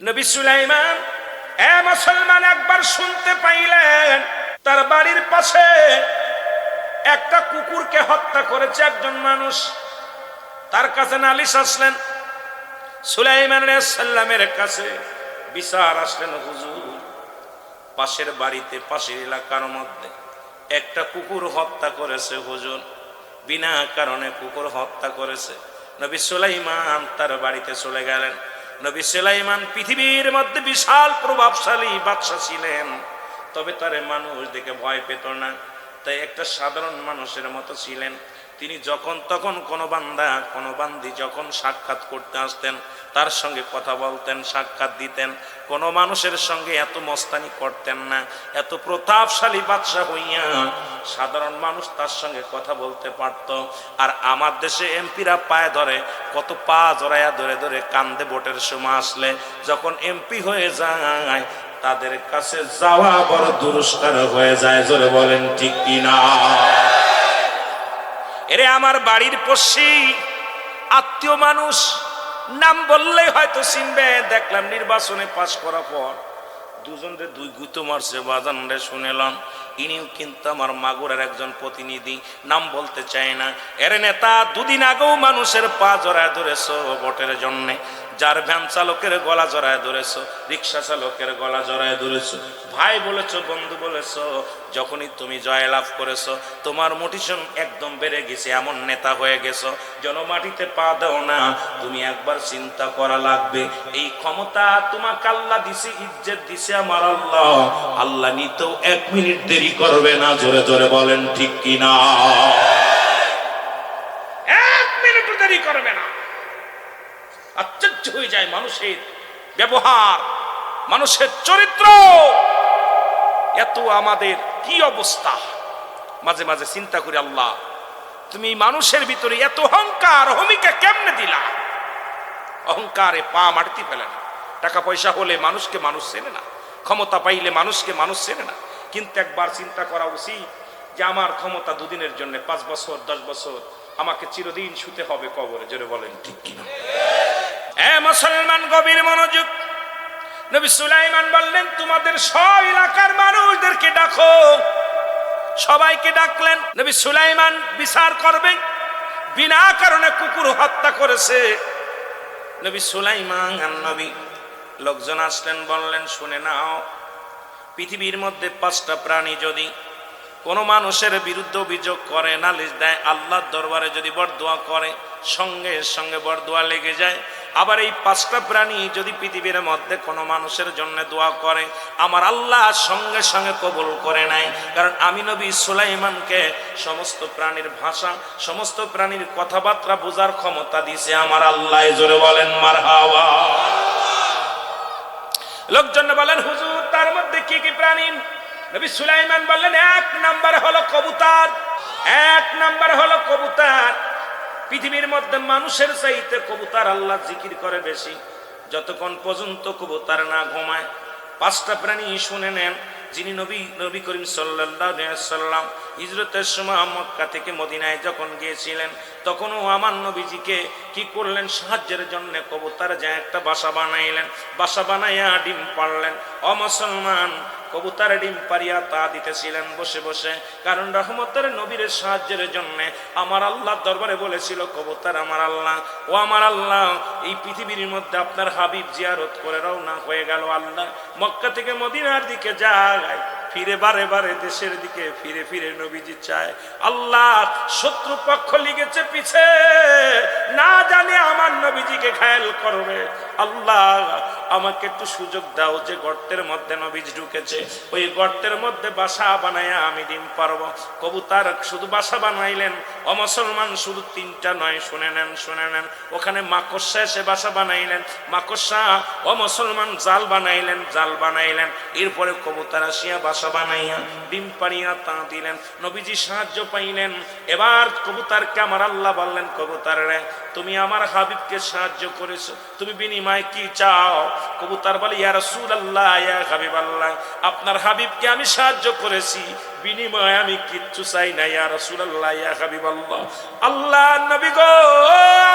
নবী সুলাইমান মুসলমান একবার শুনতে পাইলেন তার বাড়ির পাশে একটা কুকুরকে হত্যা করেছে একজন মানুষ। তার কাছে নালিশ আসলেন, সুলাইমান আলাইহিস সালামের কাছে বিচার আসলেন, হুজুর পাশের বাড়িতে পাশের এলাকার মধ্যে একটা কুকুর হত্যা করেছে হুজুর, বিনা কারণে কুকুর হত্যা করেছে। নবী সুলাইমান তার বাড়িতে চলে গেলেন। নবী সুলাইমান পৃথিবীর মধ্যে বিশাল প্রভাবশালী বাদশা ছিলেন, তবে তার মানুষ দেখে ভয় পেত না, তাই একটা সাধারণ মানুষের মতো ছিলেন। তিনি যখন তখন কোনো বান্দা কোনো বান্দি যখন সাক্ষাৎ করতে আসতেন তার সঙ্গে কথা বলতেন, সাক্ষাৎ দিতেন। কোনো মানুষের সঙ্গে এত মস্তানি করতেন না। এত প্রতাপশালী বাদশা হইয়া সাধারণ মানুষ তার সঙ্গে কথা বলতে পারত। আর আমার দেশে এমপিরা পায়ে ধরে, কত পা জড়াইয়া ধরে ধরে কান্দে ভোটের সময় আসলে। যখন এমপি হয়ে যায় তাদের কাছে যাওয়া বড় দুরস্কার হয়ে যায়। জোরে বলেন ঠিক কিনা? এরে আমার বাড়ির পড়শি আত্মীয় মানুষ, নাম বললেই হয়তো চিনবে। দেখলাম নির্বাচনে পাশ করার পর দুজনরে দুই গুতো মারছে, বাজান রে শুনেলাম। ইনিও কিন্তু আমার মাগুরার একজন প্রতিনিধি, নাম বলতে চায় না। এর নেতা দুদিন আগেও মানুষের পা জড়ায় ধরেছ ভোটের জন্যে। যার ভ্যান চালকের গলা জড়ায় ধরেছ, রিক্সা চালকের গলা জড়ায় ধরেছ, ভাই বলেছ, বন্ধু বলেছ। যখনই তুমি জয়লাভ করেছ তোমার মোটিশন একদম বেড়ে গেছে, এমন নেতা হয়ে গেছ যেন মাটিতে পা দাও না। তুমি একবার চিন্তা করা লাগবে, এই ক্ষমতা তোমাকে আল্লাহ দিছে, ইজ্জত দিছে আমার আল্লাহ। আল্লাহ নিতেও 1 মিনিট দেরি করবে না। জোরে জোরে বলেন ঠিক কিনা? 1 মিনিটও দেরি করবে না। আশ্চর্য হয়ে যায় মানুষের ব্যবহার, মানুষের চরিত্র। এত আমাদের কি অবস্থা, মাঝে মাঝে চিন্তা করি, আল্লাহ তুমি মানুষের ভিতরে এত অহংকার ভূমিকা কেমনে দিলা? অহংকারে পা মাটিতে ফেলে না। টাকা পয়সা হলে মানুষকে মানুষ চেনে না, ক্ষমতা পাইলে মানুষকে মানুষ চেনে না। কিন্তু একবার চিন্তা করা উচিত যে আমার ক্ষমতা দুদিনের জন্য, 5 বছর 10 বছর, আমাকে চিরদিন শুতে হবে কবরে। জোরে বলেন ঠিক কিনা? মুসলমান গভীর মনোযোগ। নবী সুলাইমান বললেন, তোমাদের সব এলাকার মানুষদেরকে ডাকো। সবাইকে ডাকলেন। নবী সুলাইমান বিচার করবেন, বিনা কারণে কুকুর হত্যা করেছে। নবী সুলাইমান নবী লোকজন আসলেন, বললেন, শুনে নাও, পৃথিবীর মধ্যে 5টা প্রাণী যদি কোনো মানুষের বিরুদ্ধে অভিযোগ করে, নালিশ দেয়, আল্লাহর দরবারে যদি বরদোয়া করে, সঙ্গে সঙ্গে বরদোয়া লেগে যায়। আবার এই 5টা প্রাণী যদি পৃথিবীর মধ্যে কোনো মানুষের জন্য দোয়া করে, আমার আল্লাহ সঙ্গে সঙ্গে কবুল করে নেয়। কারণ আমি নবী সুলাইমানকে সমস্ত প্রাণীর ভাষা, সমস্ত প্রাণীর কথাবার্তা বোঝার ক্ষমতা দিয়েছে আমার আল্লাহ। জোরে বলেন মারহাবা। লোকজন বলেন, হুজুর তার মধ্যে কি কি প্রাণী? নবী সুলাইমান বললেন, 1 নম্বরে হলো কবুতর। 1 নম্বরে হলো কবুতর। পৃথিবীর মধ্যে মানুষের চাইতে কবুতর আল্লাহ জিকির করে বেশি, যতক্ষণ পর্যন্ত কবুতর না ঘুমায়। 5টা প্রাণী শুনে নেন। যিনি নবী করিম সাল্লাল্লাহু আলাইহি ওয়াসাল্লাম হিজরতের সময় মক্কা থেকে মদিনায় যখন গিয়েছিলেন, তখনও আমার নবীজিকে কি করলেন? সাহায্যের জন্য কবুতর যায় একটা বাসা বানাইলেন। বাসা বানাইয়া ডিম পাড়লেন। মুসলমান কবুতর ডিম পারিয়া তা দিতেছিলেন বসে বসে। কারণ রহমতের নবীর সাহায্যের জন্য আমার আল্লাহ দরবারে বলেছিল, কবুতর আমার আল্লাহ, ও আমার আল্লাহ, এই পৃথিবীর মধ্যে আপনার হাবিব জিয়ারত করে রওনা হয়ে গেল। আল্লাহ মক্কা থেকে মদিনার দিকে যায়, ফিরে বারে বারে দেশের দিকে ফিরে ফিরে নবীজি চায়। আল্লাহ শত্রু পক্ষ লিগেছে পিছে, না জানে আমার নবীজিকে ঘায়েল করবে। আল্লাহ আমাকে একটু সুযোগ দাও, যে গর্তের মধ্যে নবীজি ঢুকেছে ওই গর্তের মধ্যে বাসা বানায়া আমি ডিম পারবো। কবুতর শুধু বাসা বানাইলেন। মুসলমান শুধু 3টা নয়, শুনে নেন শুনে নেন। ওখানে মাকড়সা এসে বাসা বানাইলেন। মাকড়সা মুসলমান জাল বানাইলেন, জাল বানাইলেন। এরপরে কবুতর আসিয়া বাসা বানাইয়া ডিম পাড়িয়া তা দিলেন। নবীজি সাহায্য পাইলেন। এবার কবুতরকে আমার আল্লাহ বললেন, কবুতর রে, তুমি আমার হাবিবকে সাহায্য করেছো, তুমি বিনিময়ে কি চাও? কবুতর বলে, ইয়া রাসূলুল্লাহ, ইয়া হাবিবাল্লাহ, আপনার হাবিবকে আমি সাহায্য করেছি, বিনিময়ে আমি কিচ্ছু চাই না ইয়া রাসূলুল্লাহ ইয়া হাবিবাল্লাহ। আল্লাহ নবী গো,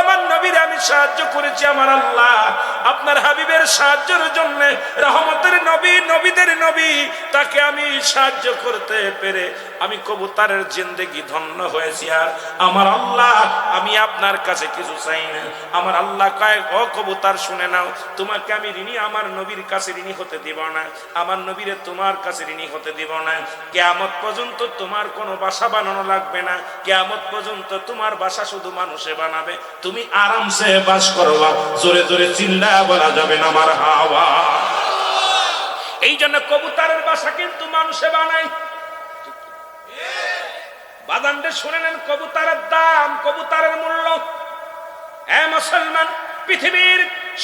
আমার নবীর আমি সাহায্য করেছি আমার আল্লাহ আপনার হাবিবের সাহায্যের জন্য, রহমতের নবী, নবীদের নবী, তাকে আমি সাহায্য করতে পেরে আমি কবুতরের জিন্দেগি ধন্য হয়েছি। আর আমার আল্লাহ আমি আপনার কাছে কিছু চাই না। আমার আল্লাহ কয়, ও কবুতর শুনে নাও, তোমাকে আমি ঋণী আমার নবীর কাছে ঋণী হতে দিব না, আমার নবীরে তোমার কাছে ঋণী হতে দিব না। কিয়ামত পর্যন্ত তোমার কোনো বাসা বানানো লাগবে না, কিয়ামত পর্যন্ত তোমার বাসা শুধু মানুষে বানাবে, তুমি আরামসে বাস করবা। জোরে জোরে চিল্লায়া বলা যাবে না আমার হাওয়া। এই জন্য কবুতরের বাসা কিন্তু মানুষে বানায়। বাদানটা শুনে নেন, কবুতরের দাম, কবুতরের মূল্য। মুসলমান, পৃথিবীর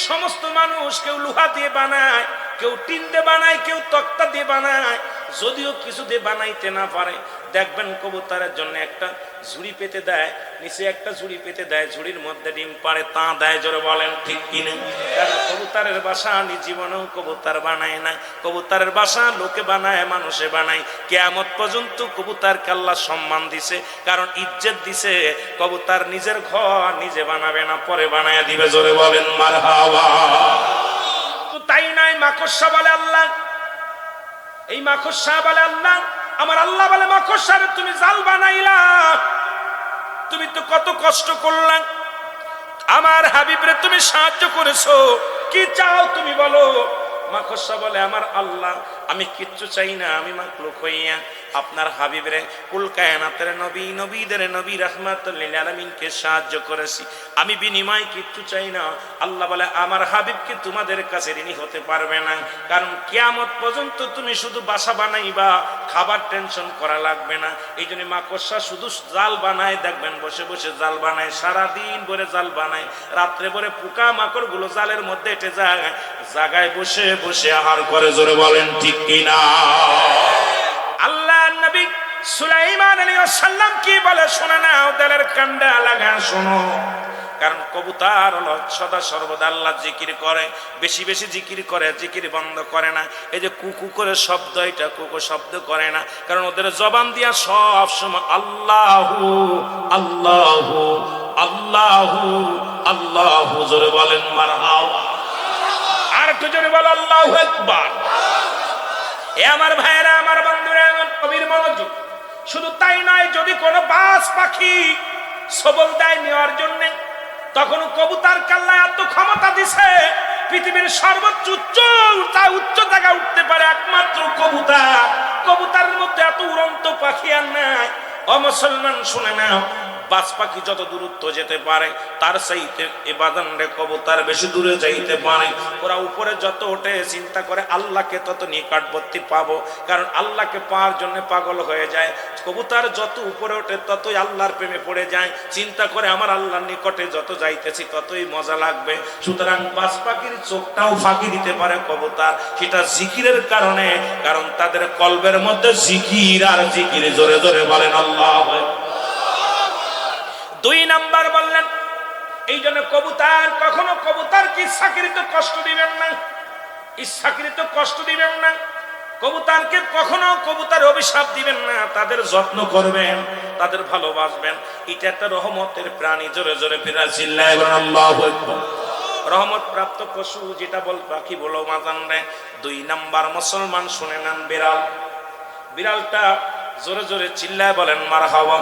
সমস্ত মানুষ কেউ লোহা দিয়ে বানায়, কেউ টিন দিয়ে বানায়, কেউ তক্তা দিয়ে বানায়। যদিও কিছু দিয়ে বানাইতে না পারে, দেখবেন কবুতরের জন্য একটা ঝুড়ি পেতে দেয়, নিচে একটা ঝুড়ি পেতে দেয়, ঝুড়ির মধ্যে ডিম পাড়ে তা দেয়। জোরে বলেন ঠিক কিনা? কারণ কবুতরের বাসা জীবনেও কবুতর বানায় না, কবুতরের বাসা লোকে বানায়, মানুষে বানায়। কিয়ামত পর্যন্ত কবুতরকে আল্লাহ সম্মান দিছে, কারণ ইজ্জত দিছে। কবুতর নিজের ঘর নিজে বানাবে না, পরে বানায় দিবে। জোরে বলেন মারহাবা। তাই নয়, মাকড়সা বলে আল্লাহ, এই মাকড়সা বলে আল্লাহ, আমার আল্লাহ বলে মাকড়সারে তুমি জাল বানাইলা, তুমি তো কত কষ্ট করলা, আমার হাবিবরে তুমি সাহায্য করেছো, কি চাও তুমি বলো? মাকড়সা বলে, আমার আল্লাহ আমি কিচ্ছু চাই না, আমি মাখলুক হইয়া আপনার হাবিবরে কুল কায়নাতের নবী, নবীদের নবী, রাহমাতুল লিল আলামিনকে সাহায্য করেছি, আমি বিনিময় কিচ্ছু চাই না। আল্লাহ বলে, আমার হাবিবকে তোমাদের কাছে ঋণী হতে পারবে না, কারণ কিয়ামত পর্যন্ত তুমি শুধু বাসা বানাইবা, খাবার টেনশন করা লাগবে না। এই জন্য মাকড়সা শুধু জাল বানায়, দেখবেন বসে বসে জাল বানায়, সারাদিন ভরে জাল বানায়, রাত্রে ভরে পোকা মাকড় গুলো জালের মধ্যে এটে যায়, জায়গায় বসে বসে আহার করে। জোরে বলেন ঠিক কিনা? আল্লাহ নবী সুলাইমান আলাইহিস সালাম কি বলে শুনে নাও, দিলের কান্ডা লাগা শোনো। কারণ কবুতর হলো সদা সর্বদা আল্লাহ জিকির করে, বেশি বেশি জিকির করে, জিকির বন্ধ করে না। এই যে কুকু করে শব্দ, এটা কুকু শব্দ করে না, কারণ ওদের জবান দিয়া সব সময় আল্লাহু আল্লাহু আল্লাহু আল্লাহু। জোরে বলেন মারহাবা। আর একটু জোরে বল আল্লাহু আকবার। এ আমার ভাইয়েরা, আমার বন্ধুরা, আমার কবির মনোযোগ। শুধু তাই নয়, যদি কোনো বাজ পাখি সবল দেয় নেওয়ার জন্য, তখন কবুতর কাল্লা এত ক্ষমতা দিছে, পৃথিবীর সর্বোচ্চ উচ্চ জায়গায় উঠতে পারে একমাত্র কবুতর। কবুতরের মধ্যে এত উড়ন্ত পাখি আর নাই। ও মুসলমান শুনে নাও, বাজ পাখি যত দূরত্ব যেতে পারে, তার চাইতে এ বাদানরে কবুতর বেশি দূরে যাইতে পারে। ওরা উপরে যত ওঠে চিন্তা করে আল্লাহকে তত নিকটবর্তী পাবো, কারণ আল্লাহকে পাওয়ার জন্য পাগল হয়ে যায়। কবুতর যত উপরে ওঠে ততই আল্লাহর প্রেমে পড়ে যায়, চিন্তা করে আমার আল্লাহর নিকটে যত যাইতেছি ততই মজা লাগবে। সুতরাং বাজ পাখির চোখটাও ফাঁকি দিতে পারে কবুতর, সেটা জিকিরের কারণে, কারণ তাদের কলবের মধ্যে জিকির আর জিকির। জোরে জোরে বলেন আল্লাহ। দুই নাম্বার বললেন, এই জন্য কবুতর কখনো কবুতরকে ইচ্ছাকৃত কষ্ট দিবেন না, ইচ্ছাকৃত কষ্ট দিবেন না। কবুতরকে কখনো কবুতর অভিশাপ দিবেন না, তাদের যত্ন করবেন, তাদের ভালোবাসবেন। এটা একটা রহমতের প্রাণী। জোরে জোরে ফিরা চিল্লায় বলেন আল্লাহু আকবার। রহমত প্রাপ্ত পশু যেটা বল পাখি বলো মাজান রে। দুই নাম্বার মুসলমান শুনে নেন, বিড়াল। বিড়ালটা জোরে জোরে চিল্লায় বলেন মারহাবা।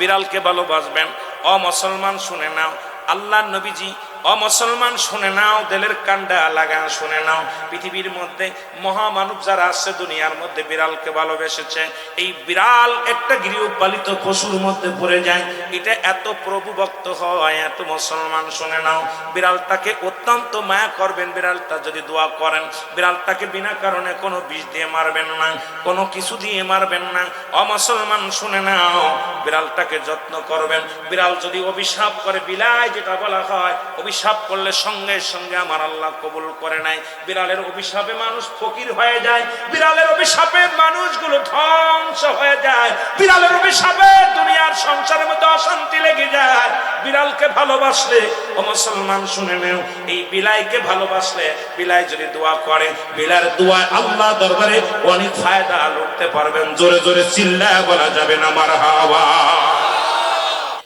বিড়ালকে ভালোবাসবেন। ও মুসলমান শুনে নাও, আল্লাহ নবীজি, ও মুসলমান শুনে নাও, দিলের কান্ডা লাগান শুনে নাও। পৃথিবীর মধ্যে মহামানব যারা আছে দুনিয়ার মধ্যে বিড়ালকে ভালোবেসেছে। এই বিড়াল একটা গৃহপালিত পশুর মধ্যে পড়ে যায়, এটা এত প্রভুভক্ত হয়, এত মুসলমান শুনে নাও। বিড়ালটাকে অত্যন্ত মায়া করবেন, বিড়ালটা যদি দোয়া করেন, বিড়ালটাকে বিনা কারণে কোনো বিষ দিয়ে মারবেন না, কোনো কিছু দিয়ে মারবেন না। ও মুসলমান শুনে নাও, বিড়ালটাকে যত্ন করবেন। বিড়াল যদি অভিশাপ করে, বিলাই যেটা বলা হয়, অভিশাপ করলে সঙ্গে সঙ্গে আমার আল্লাহ কবুল করে নাই। বিড়ালের অভিশাপে মানুষ ফকির হয়ে যায়, বিড়ালের অভিশাপে মানুষগুলো ধ্বংস হয়ে যায়, বিড়ালের অভিশাপে দুনিয়ার সংসারের মধ্যে অশান্তি লেগে যায়। বিড়ালকে ভালোবাসলে ও মুসলমান শুনে নেও, এই বিলাইকে ভালোবাসলে বিলাই যদি দোয়া করে, বিলার দোয়া আল্লাহ দরবারে অনেক ফায়দা লুটতে পারবেন। জোরে জোরে চিল্লায় বলা যাবে না মারহাবা।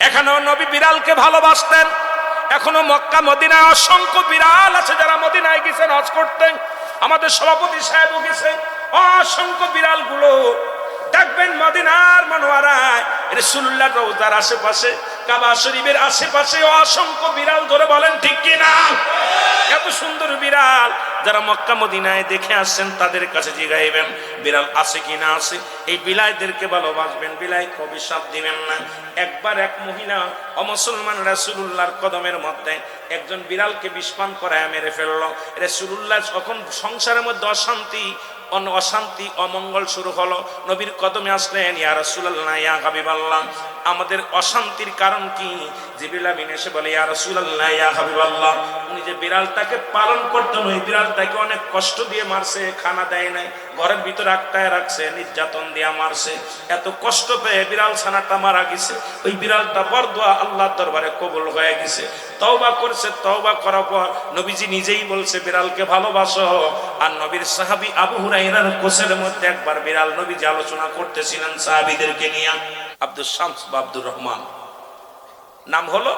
এখনো নবী বিড়ালকে ভালোবাসতেন। এখনো মক্কা মদিনায় অসংখ্য বিড়াল আছে যারা মদিনায় গেছেন হজ করতে। আমাদের সভাপতি সাহেবও গেছে। অসংখ্য বিড়াল গুলো দেখবেন মদিনার মনোয়ারায় রাসূলুল্লাহ রওজার আশেপাশে, কাবা শরীফের আশেপাশে অসংখ্য বিড়াল। ধরে বলেন ঠিক কিনা? এত সুন্দর বিড়াল যারা মক্কা মদিনায় দেখে আসছেন তাদের কাছে জিগাইবেন বিড়াল আছে কিনা আছে। এই বিলাইদেরকে ভালোবাসবেন, বিলাইকে অভিশাপ দিবেন না। একবার এক মহিলা অমুসলমান রাসূলুল্লাহর কদমের মধ্যে একজন বিড়ালকে বিষপান করায় মেরে ফেললো। রাসূলুল্লাহ যখন সংসারের মধ্যে অশান্তি অমঙ্গল শুরু হলো, নবীর কদমে আসলেন, ইয়া রাসূলুল্লাহ ইয়া হাবিবাল্লাহ, আমাদের অশান্তির কারণ কি? জিবরিল আমিন এসে বলে, ইয়া রাসূলুল্লাহ ইয়া হাবিবাল্লাহ, উনি যে বিড়ালটাকে পালন করতেন ওই বিড়ালটাকে অনেক কষ্ট দিয়ে মারছে, খানা দেয় নাই, ঘরের ভিতরে আটকায় রাখছে, নির্যাতন দিয়ে মারছে। এত কষ্ট পেয়ে বিড়াল ছানাটা মারা গেছে। ওই বিড়ালটা বরদোয়া আল্লাহর দরবারে কবুল হয়ে গেছে। তওবা করছে, তওবা করার পর নবীজি নিজেই বলছে বিড়ালকে ভালোবাসো। আর নবীর সাহাবী আবু হুরায়রার কোসের মধ্যে একবার বিড়াল নবীজি আলোচনা করতেছিলেন সাহাবীদেরকে নিয়ে। আব্দুল শামস বা আব্দুর রহমান নাম হলো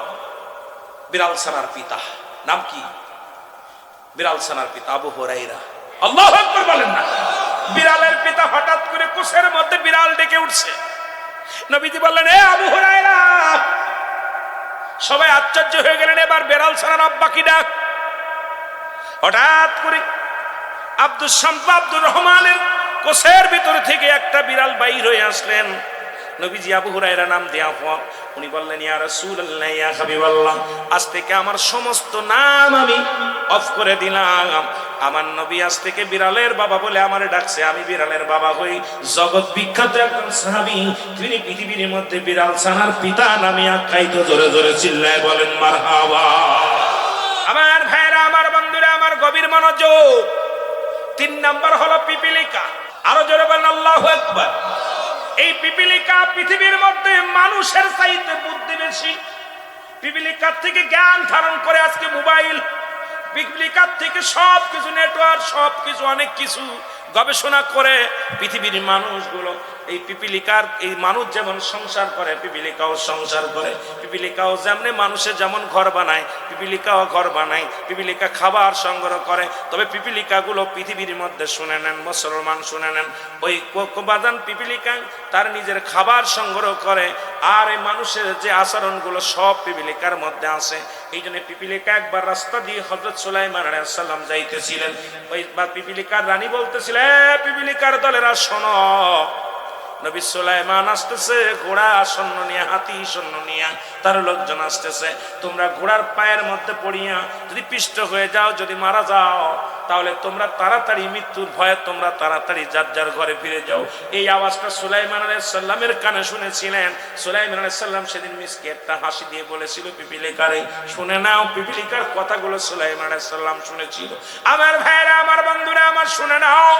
বিড়াল ছানার পিতা। নাম কি? বিড়াল ছানার পিতা আবু হুরায়রা। আল্লাহু আকবার বলেন না। বিড়ালের পিতা হঠাৎ করে কোসের মধ্যে বিড়াল ডেকে উঠছে। নবীজি বললেন, এ আবু হুরায়রা। সবাই আশ্চর্য হয়ে গেলেন, এবার বিড়াল ছানার আব্বা কি ডাক। হঠাৎ করে আব্দুল শামস আব্দুর রহমানের কোসের ভিতর থেকে একটা বিড়াল বাইর হয়ে আসলেন। নবীজি আবু হুরায়রা নাম দেয়া পর উনি বললেন, ইয়া রাসূলুল্লাহ ইয়া হাবিবাল্লাহ, আজ থেকে আমার সমস্ত নাম আমি অফ করে দিলাম। আমার নবী আজ থেকে বিড়ালের বাবা বলে আমারে ডাকছে, আমি বিড়ালের বাবা হই। জগৎ বিখ্যাত একজন সাহাবী, তিনি পৃথিবীর মধ্যে বিড়াল ছানার পিতা নামে আখ্যায়িত। জোরে জোরে চিল্লায় বলেন মারহাবা। আমার ভাইরা, আমার বন্ধুরা, আমার গভীর মনোযোগ। 3 নাম্বার হলো পিপিলিকা। আরো জোরে বলেন আল্লাহু আকবার। এই পিপিলিকা পৃথিবীর মধ্যে মানুষের চাইতে বুদ্ধি বেশি। পিপিলিকার থেকে জ্ঞান ধারণ করে আজকে মোবাইল, পিপিলিকার থেকে সবকিছু নেটওয়ার্ক, সবকিছু অনেক কিছু গবেষণা করে পৃথিবীর মানুষগুলো। এই পিপিলিকার এই মানুষ যেমন সংসার করে পিপিলিকাও সংসার করে। পিপিলিকাও যেমন মানুষের যেমন ঘর বানায় পিপিলিকাও ঘর বানায়। পিপিলিকা খাবার সংগ্রহ করে। তবে পিপিলিকাগুলো পৃথিবীর মধ্যে শুনে নেন, মুসলমান শুনে নেন, ওই বাদান পিপিলিকা তার নিজের খাবার সংগ্রহ করে। আর এই মানুষের যে আচরণগুলো সব পিপিলিকার মধ্যে আছে। এই জন্য পিপিলিকা একবার রাস্তা দিয়ে হযরত সুলাইমান আলাইহিস সালাম যাইতেছিলেন। ওই পিপিলিকার রানী বলতেছিলেন, পিপিলিকার দলেরা শোনো, নবী সুলাইমান আসতেছে ঘোড়া সৈন্য নিয়ে, হাতি সৈন্য নিয়ে, তার লোকজন আসতেছে। তোমরা ঘোড়ার পায়ের মধ্যে পড়িয়া যদি পিষ্ট হয়ে যাও, যদি মারা যাও, তাহলে তোমরা তাড়াতাড়ি মৃত্যুর ভয়ে তোমরা তাড়াতাড়ি যার যার ঘরে ফিরে যাও। এই আওয়াজটা সুলাইমান আলাইহিস সালামের কানে শুনেছিলেন। সুলাইমান আলাইহিস সালাম সেদিন মিসকে একটা হাসি দিয়ে বলেছিল, পিপিলিকারে শুনে নাও। পিপিলিকার কথাগুলো সুলাইমান আলাইহিস সালাম শুনেছিল। আমার ভাইরা, আমার বন্ধুরা, আমার শুনে নাও,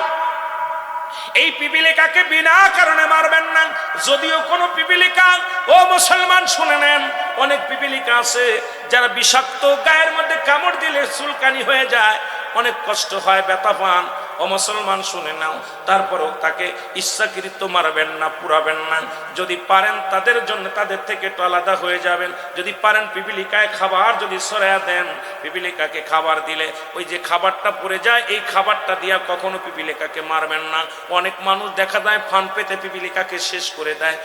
এই পিপিলিকাকে বিনা কারণে মারবেন না। যদিও কোন পিপিলিকা, ও মুসলমান শুনে নেন, অনেক পিপিলিকা আছে যারা বিষাক্ত, গায়ের মধ্যে কামড় দিলে চুলকানি হয়ে যায়, অনেক কষ্ট হয়, ব্যথা পান। ও মুসলমান শুনে নাও, তারপরেও তাকে ইচ্ছাকৃত মারবেন না, পুরাবেন না। যদি পারেন তাদের জন্য তাদের থেকে একটু আলাদা হয়ে যাবেন। যদি পারেন পিপিলিকায় খাবার যদি সরাইয়া দেন, পিপিলিকাকে খাবার দিলে ওই যে খাবারটা পড়ে যায়, এই খাবারটা দিয়া কখনো পিপিলিকাকে মারবেন না। অনেক মানুষ দেখা যায় ফান পেতে পিপিলিকাকে শেষ করে দেয়,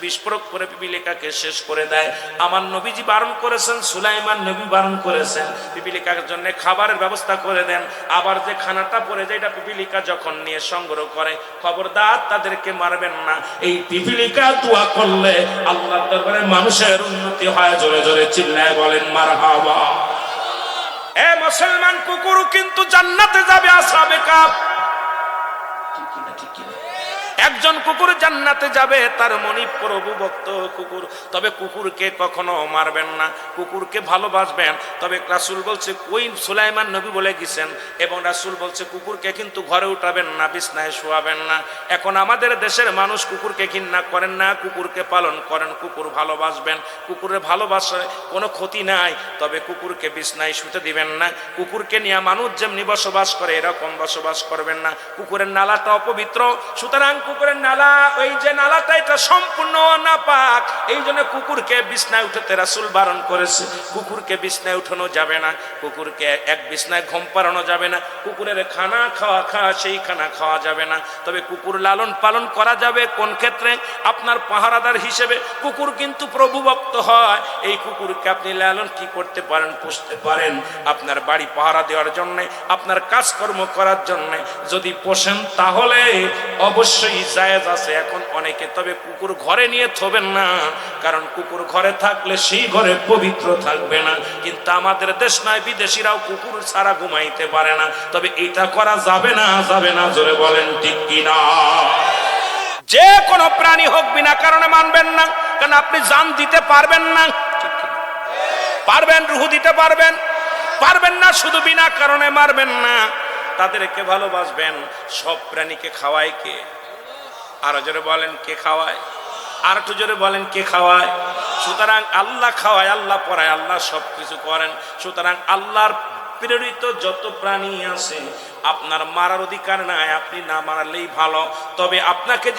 বিস্ফোরক করে পিপিলিকাকে শেষ করে দেয়। আমার নবীজি বারণ করেছেন, সুলাইমান নবী বারণ করেছেন, পিপিলিকার জন্য খাবারের ব্যবস্থা করে দেন। আবার যে খানাটা পড়ে যায়, এটা পিপিলিকা যখন নিয়ে সংগ্রহ করে, খবরদার তাদেরকে মারবেন না। এই পিপিলিকা দোয়া করলে আল্লাহর দরবারে মানুষের উন্নতি হয়। জোরে জোরে চিল্লায় বলেন মারহাবা। এ মুসলমান, কুকুরও কিন্তু জান্নাতে যাবে। আসহাবে কাহফ, ঠিক কিনা? ঠিক কিনা? একজন কুকুর জান্নাতে যাবে, তার মনি প্রভুভক্ত কুকুর। তবে কুকুরকে কখনো মারবেন না, কুকুরকে ভালোবাসবেন। তবে রাসূল বলছে, ওই সুলাইমান নবী বলে গেছেন এবং রাসূল বলছে কুকুরকে কিন্তু ঘরে উঠাবেন না, বিছনায় শোয়াবেন না। এখন আমাদের দেশের মানুষ কুকুরকে ঘৃণা করেন না, কুকুরকে পালন করেন। কুকুর ভালোবাসবেন, কুকুরের ভালোবাসায় কোনো ক্ষতি নাই, তবে কুকুরকে বিছনায় শুতে দিবেন না। কুকুরকে নিয়ে মানুষ যেমনি বসবাস করে এরকম বসবাস করবেন না। কুকুরের নালাটা অপবিত্র, সুতরাং কুকুরের নালা, ওই যে নালাটা, এটা সম্পূর্ণ নাপাক। এই জন্য কুকুরকে বিছনায় উঠাতে রাসূল বারণ করেছে। কুকুরকে বিছনায় উঠানো যাবে না, কুকুরকে এক বিছনায় ঘুম পাড়ানো যাবে না, কুকুরের খানা খাওয়া সেই খানা খাওয়া যাবে না। তবে কুকুর লালন পালন করা যাবে কোন ক্ষেত্রে? আপনার পাহারাদার হিসেবে কুকুর কিন্তু প্রভুভক্ত হয়। এই কুকুরকে আপনি লালন কি করতে পারেন? পুষতে পারেন আপনার বাড়ি পাহারা দেওয়ার জন্য, আপনার কাজকর্ম করার জন্য। যদি পোষেন তাহলে অবশ্যই জায়েজ আছে। এখন অনেকে, তবে কুকুর ঘরে নিয়ে থবেন না, কারণ কুকুর ঘরে থাকলে সেই ঘরে পবিত্র থাকবে না। কিন্তু আমাদের দেশ নয়, বিদেশিরাও কুকুর ছাড়া ঘুমাইতে পারে না। তবে এটা করা যাবে না, যাবে না, জোরে বলেন ঠিক কিনা? যে কোনো প্রাণী হোক বিনা কারণে মানবেন না, কারণ আপনি জান দিতে পারবেন না। পারবেন, রুহু দিতে পারবেন, পারবেন না, শুধু বিনা কারণে মারবেন না। তাদেরকে ভালোবাসবেন। সব প্রাণীকে খাওয়ায় কে? আরো জোরে বলেন কে খাওয়ায়? আর একটু জোরে বলেন কে খাওয়ায়? সুতরাং আল্লাহ খাওয়ায়, আল্লাহ পড়ায়, আল্লাহ সব কিছু করেন। সুতরাং আল্লাহর প্রেরিত যত প্রাণী আছে আপনার মারার অধিকার নাই, আপনি না মারলেই ভালো। তবে আপনাকে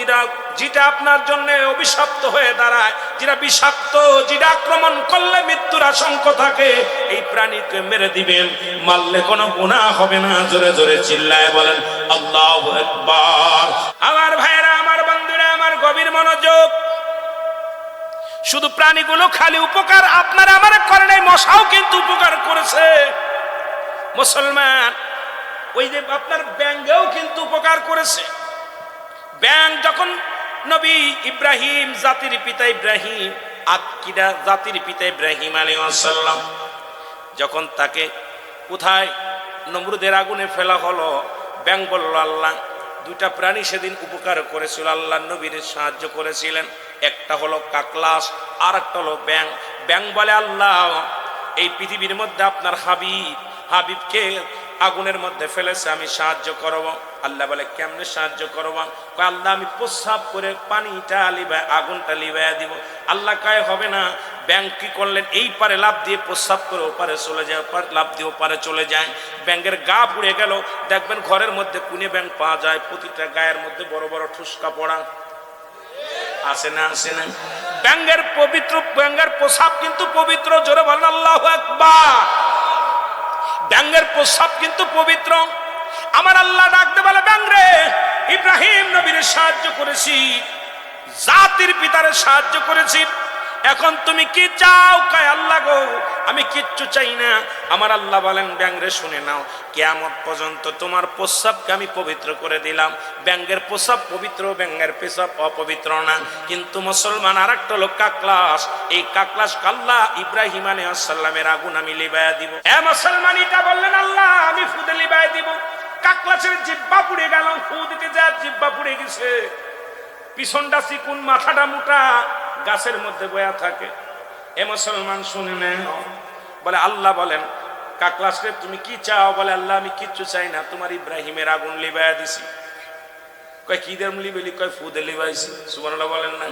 যেটা আপনার জন্য অভিশপ্ত হয়ে দাঁড়ায়, যেটা বিষাক্ত, যেটা আক্রমণ করলে মৃত্যুর আশঙ্কা থাকে, এই প্রাণীকে মেরে দিবেন। মারলে কোনো গুনাহ হবে না। জোরে জোরে চিল্লায় বলেন আল্লাহু আকবার। আমার ভাইরা, আমার বন্ধুরা, আমার গভীর মনোযোগ। শুধু প্রাণীগুলো খালি উপকার আপনারা আমার করেন, এই মশাও কিন্তু উপকার করেছে মুসলমান। ওই যে আপনার ব্যাঙেও কিন্তু উপকার করেছে। ব্যাঙ যখন নবী ইব্রাহিম, জাতির পিতা ইব্রাহিম, আকিদা জাতির পিতা ইব্রাহিম আলাইহিস সালাম, যখন তাকে কোথায় নমরুদের আগুনে ফেলা হলো, ব্যাঙ বলল আল্লাহ, দুইটা প্রাণী সেদিন উপকার করেছিল, আল্লাহ নবীর সাহায্য করেছিলেন। একটা হলো কাকলাস, আর একটা হলো ব্যাঙ। ব্যাঙ বলে আল্লাহ, এই পৃথিবীর মধ্যে আপনার হাবিবকে আগুনের মধ্যে ফেলেছে, আমি সাহায্য করব। আল্লাহ বলে কেমনে সাহায্য করব? আল্লাহ আমি প্রস্রাব করে পানিটা লিবায়, আগুনটা লিবাইয়া দিব। আল্লাহ কয় হবে না। ব্যাঙ কি করলেন? এই পারে লাফ দিয়ে প্রস্রাব করে ওপারে চলে যায়, লাফ দিয়ে ওপারে চলে যায়। ব্যাঙের গা পুড়ে গেল। দেখবেন ঘরের মধ্যে কুনে ব্যাঙ পাওয়া যায়, প্রতিটা গায়ের মধ্যে বড় বড় ঠুসকা পড়া আছে না? আছে না? ব্যাঙের পবিত্র, ব্যাঙের প্রস্রাব কিন্তু পবিত্র। জোরে বলেন আল্লাহু আকবার। ব্যাঙের প্রস্রাব কিন্তু পবিত্র। আমার আল্লাহ ডাকতে বলে, ব্যাঙ রে, ইব্রাহিম নবীর সাহায্য করেছি, জাতির পিতারে সাহায্য করেছি, এখন তুমি কি চাও? কয় আল্লাহ গো, আমি কিচ্ছু চাই না। আমার আল্লাহ বলেন, ব্যাঙ রে শুনে নাও, কিয়ামত পর্যন্ত তোমার প্রস্রাবকে আমি পবিত্র করে দিলাম। ব্যাঙের প্রস্রাব পবিত্র, ব্যাঙের পেশাব অপবিত্র না। কিন্তু মুসলমান আর একটা লোক কাকলাস, এই কাকলাস কাল্লা ইব্রাহিম আলাইহিস সালামের আগুন আমি লিবাইয়া দিব। এ মুসলমান, এটা বললেন আল্লাহ, আমি ফুদে লিবাইয়া দিব। কাকলাসের জিহ্বা পুড়ে গেল, ফু দিতে যা জিহ্বা পুড়ে গেছে। পিছনটা চিকুন, মাথাটা মোটা, গাছের মধ্যে বয়া থাকে। এ মুসলমান শুনে নেন, বলে আল্লাহ বলেন, কাকলাসরে তুমি কি চাও? বলে আল্লাহ আমি কিচ্ছু চাই না, তোমার ইব্রাহিমের আগুন লিবাইয়া দিছি। কয় কি দেম লিবেলি? কয় ফুদে লিবাইছি। সুবহানাল্লাহ বলেন না?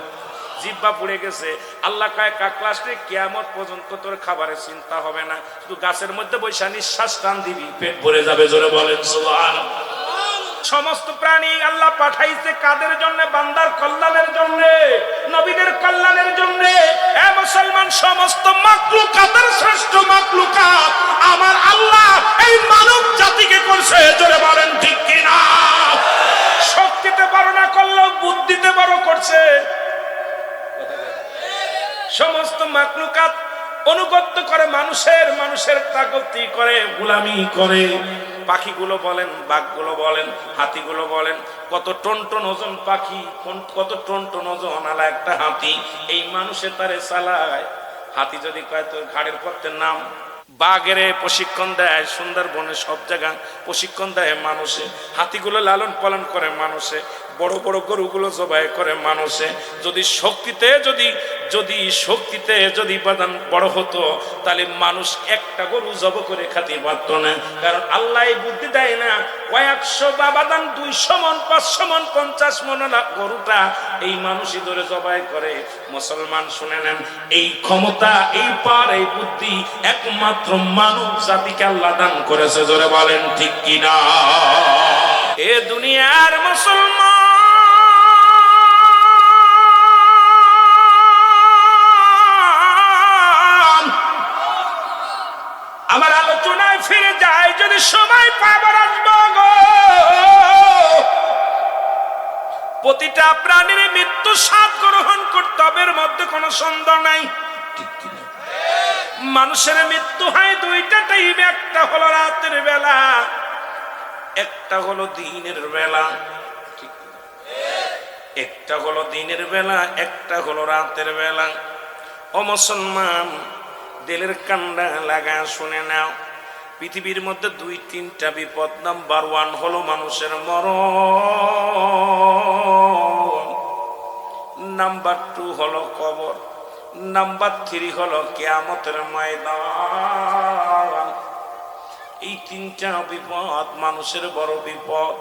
জিহ্বা পুড়ে গেছে। আল্লাহ কয় কাকলাসরে কিয়ামত পর্যন্ত তোর খাবারের চিন্তা হবে না, শুধু গাছের মধ্যে বৈশা নিঃশ্বাস টান দিবি, পেট ভরে যাবে। জোরে বলেন সুবহানাল্লাহ। সমস্ত প্রাণী আল্লাহ পাঠাইছে কাদের জন্য? বান্দার কল্যাণের জন্য, নবীদের কল্যাণের জন্য। এ মুসলমান, সমস্ত মাখলুকাতের শ্রেষ্ঠ মাখলুকাত আমার আল্লাহ এই মানব জাতিকে করছে। জোরে বলেন ঠিক কিনা? শক্তিতে বড় না করলেও বুদ্ধিতে বড় করছে। সমস্ত মাখলুকাত অনুগত্য করে মানুষের তাকতি করে, গোলামি করে। পাখিগুলো বলেন, বাঘগুলো বলেন, হাতিগুলো বলেন, কত টন টন ওজন পাখি, কত টন টন ওজন আলা একটা হাতি, এই মানুষে তারে চালায়। হাতি যদি কয় তোর ঘাড়ের পথে নাম। বাঘের প্রশিক্ষণ দেয় সুন্দরবনে, সব জায়গা প্রশিক্ষণ দেয় মানুষে। হাতিগুলো লালন পালন করে মানুষে। বড় বড় গরুগুলো জবাই করে মানুষে যদি শক্তিতে যদি বাদান বড় হতো তাহলে মানুষ একটা গরু জব করে খেতে পারত না। কারণ আল্লাহ এই বুদ্ধি দেয় না, কয়েকশো বা বাদান 200 মন 500 মন 50 মন গরুটা এই মানুষই ধরে জবাই করে। মুসলমান শুনে নেন, এই ক্ষমতা, এই পার, এই বুদ্ধি একমাত্র মানব জাতিকে আল্লাহ দান করেছে। জোরে বলেন ঠিক কিনা? এ দুনিয়ার মুসলমান, আমার আলোচনায় ফিরে যায়, যদি সময় পাবার আসবো গো, প্রতিটা প্রাণীর মৃত্যু স্বাদ গ্রহণ করতে হবে, এর মধ্যে কোনো সন্দেহ নাই। মানুষের মৃত্যু হয় দুইটা টাইমে, একটা হলো রাতের বেলা, একটা হলো দিনের বেলা। একটা হলো দিনের বেলা, একটা হলো রাতের বেলা। ও মুসলমান, দিলের কান্ডা লাগা শুনে নাও, পৃথিবীর মধ্যে 2-3টা বিপদ। নাম্বার 1 হলো মানুষের মরণ, নাম্বার 2 হলো কবর, নাম্বার 3 হলো কিয়ামতের ময়দান। এই 3টা বিপদ মানুষের বড় বিপদ।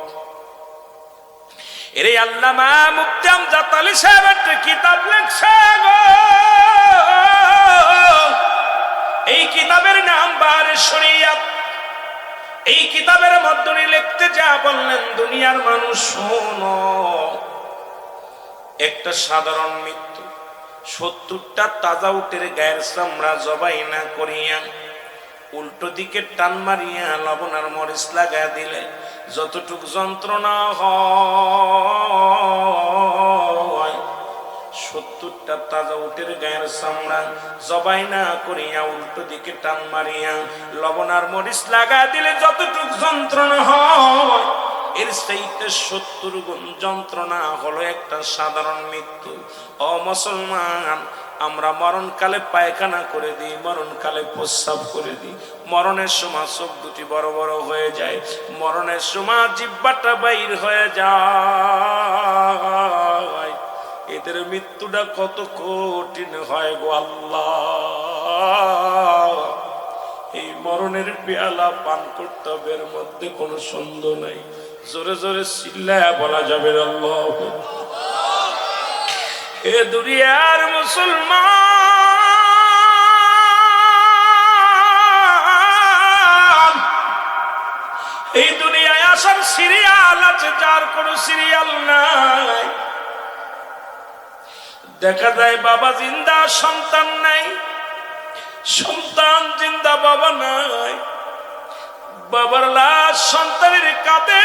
এর আল্লামা মুফতি আমজাদ আলী সাহেব একটা কিতাব লেখছে গো, এই কিতাবের নাম বারে শরিয়াত। এই কিতাবের মধ্যে লিখতে যা বললেন, দুনিয়ার মানুষ শোনো, একটা সাধারণ মৃত্যু, 70টা তাজা উটের গায়ের চামড়া জবাই না করিয়া উল্টো দিকে টান মারিয়া লবণ আর মরিচ লাগা দিলে যতটুক যন্ত্রণা হয়, 70টা তাজা উটের গায়ের চামড়া জবাই না করিয়া উল্টো দিকে টান মারিয়া লবণ আর মরিচ লাগা দিলে যতটুক যন্ত্রণা হয়, এর চাইতে 70 গুণ যন্ত্রণা হলো একটা সাধারণ মৃত্যু। ও মুসলমান, আমরা মরণকালে পায়খানা করে দিই, মরণকালে প্রস্রাব করে দিই, মরণের সময় চোখ দুটি বড় বড় হয়ে যায়, মরণের সময় জিহ্বাটা বাইর হয়ে যায়। এদের মৃত্যুটা কত কঠিন হয় গো আল্লাহ। এই মরণের পেয়ালা পান করতে হবে, এর মধ্যে কোনো সন্দেহ নাই। জোরে জোরে চিল্লায়া বলা যাবে আল্লাহ। এ দুনিয়ার মুসলমান, এই দুনিয়ায় আসার সিরিয়াল আছে, যার কোনো সিরিয়াল নাই। দেখা যায় বাবা জিন্দা, সন্তান নাই, সন্তান জিন্দা, বাবা নাই। বাবার লাশ সন্তানের কাঁধে,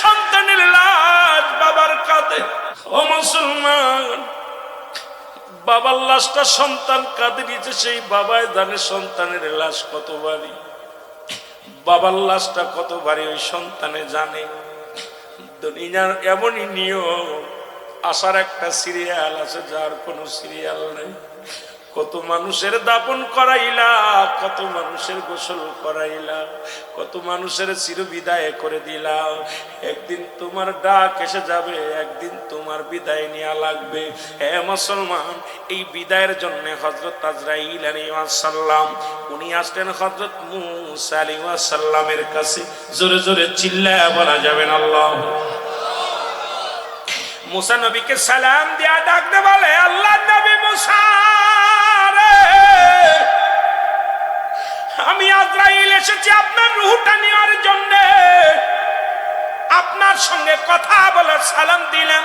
সন্তানের লাশ বাবার কাঁধে। ও মুসলমান, বাবার লাশটা সন্তান কাঁধে নিচে, সেই বাবাই জানে সন্তানের লাশ কত ভারী, বাবার লাশটা কত ভারী ওই সন্তানে জানে। দুনিয়ার এমনই নিয়ম, আসার একটা সিরিয়াল আছে, যার কোনো সিরিয়াল নেই। কত মানুষের দাপন করাইলা, কত মানুষের গোসল করাইলা, কত মানুষের চিরবিদায় করে দিলা। একদিন তোমার ডাক এসে যাবে, একদিন তোমার বিদায় নেওয়া লাগবে। হে মুসলমান, এই বিদায়ের জন্য হযরত আজরাইল আলাইহিস সালাম উনি আসলেন হযরত মুসা আলাইহিস সালামের কাছে। জোরে জোরে চিল্লায়া বলা যাবেন আল্লাহ। মুসা নবীকে সালাম দিয়া ডাকতে বলে, আল্লাহ নবী মুসা, আমি আজরাইল এসেছি আপনার রূহটা নেওয়ার জন্য, আপনার সঙ্গে কথা বলে সালাম দিলাম,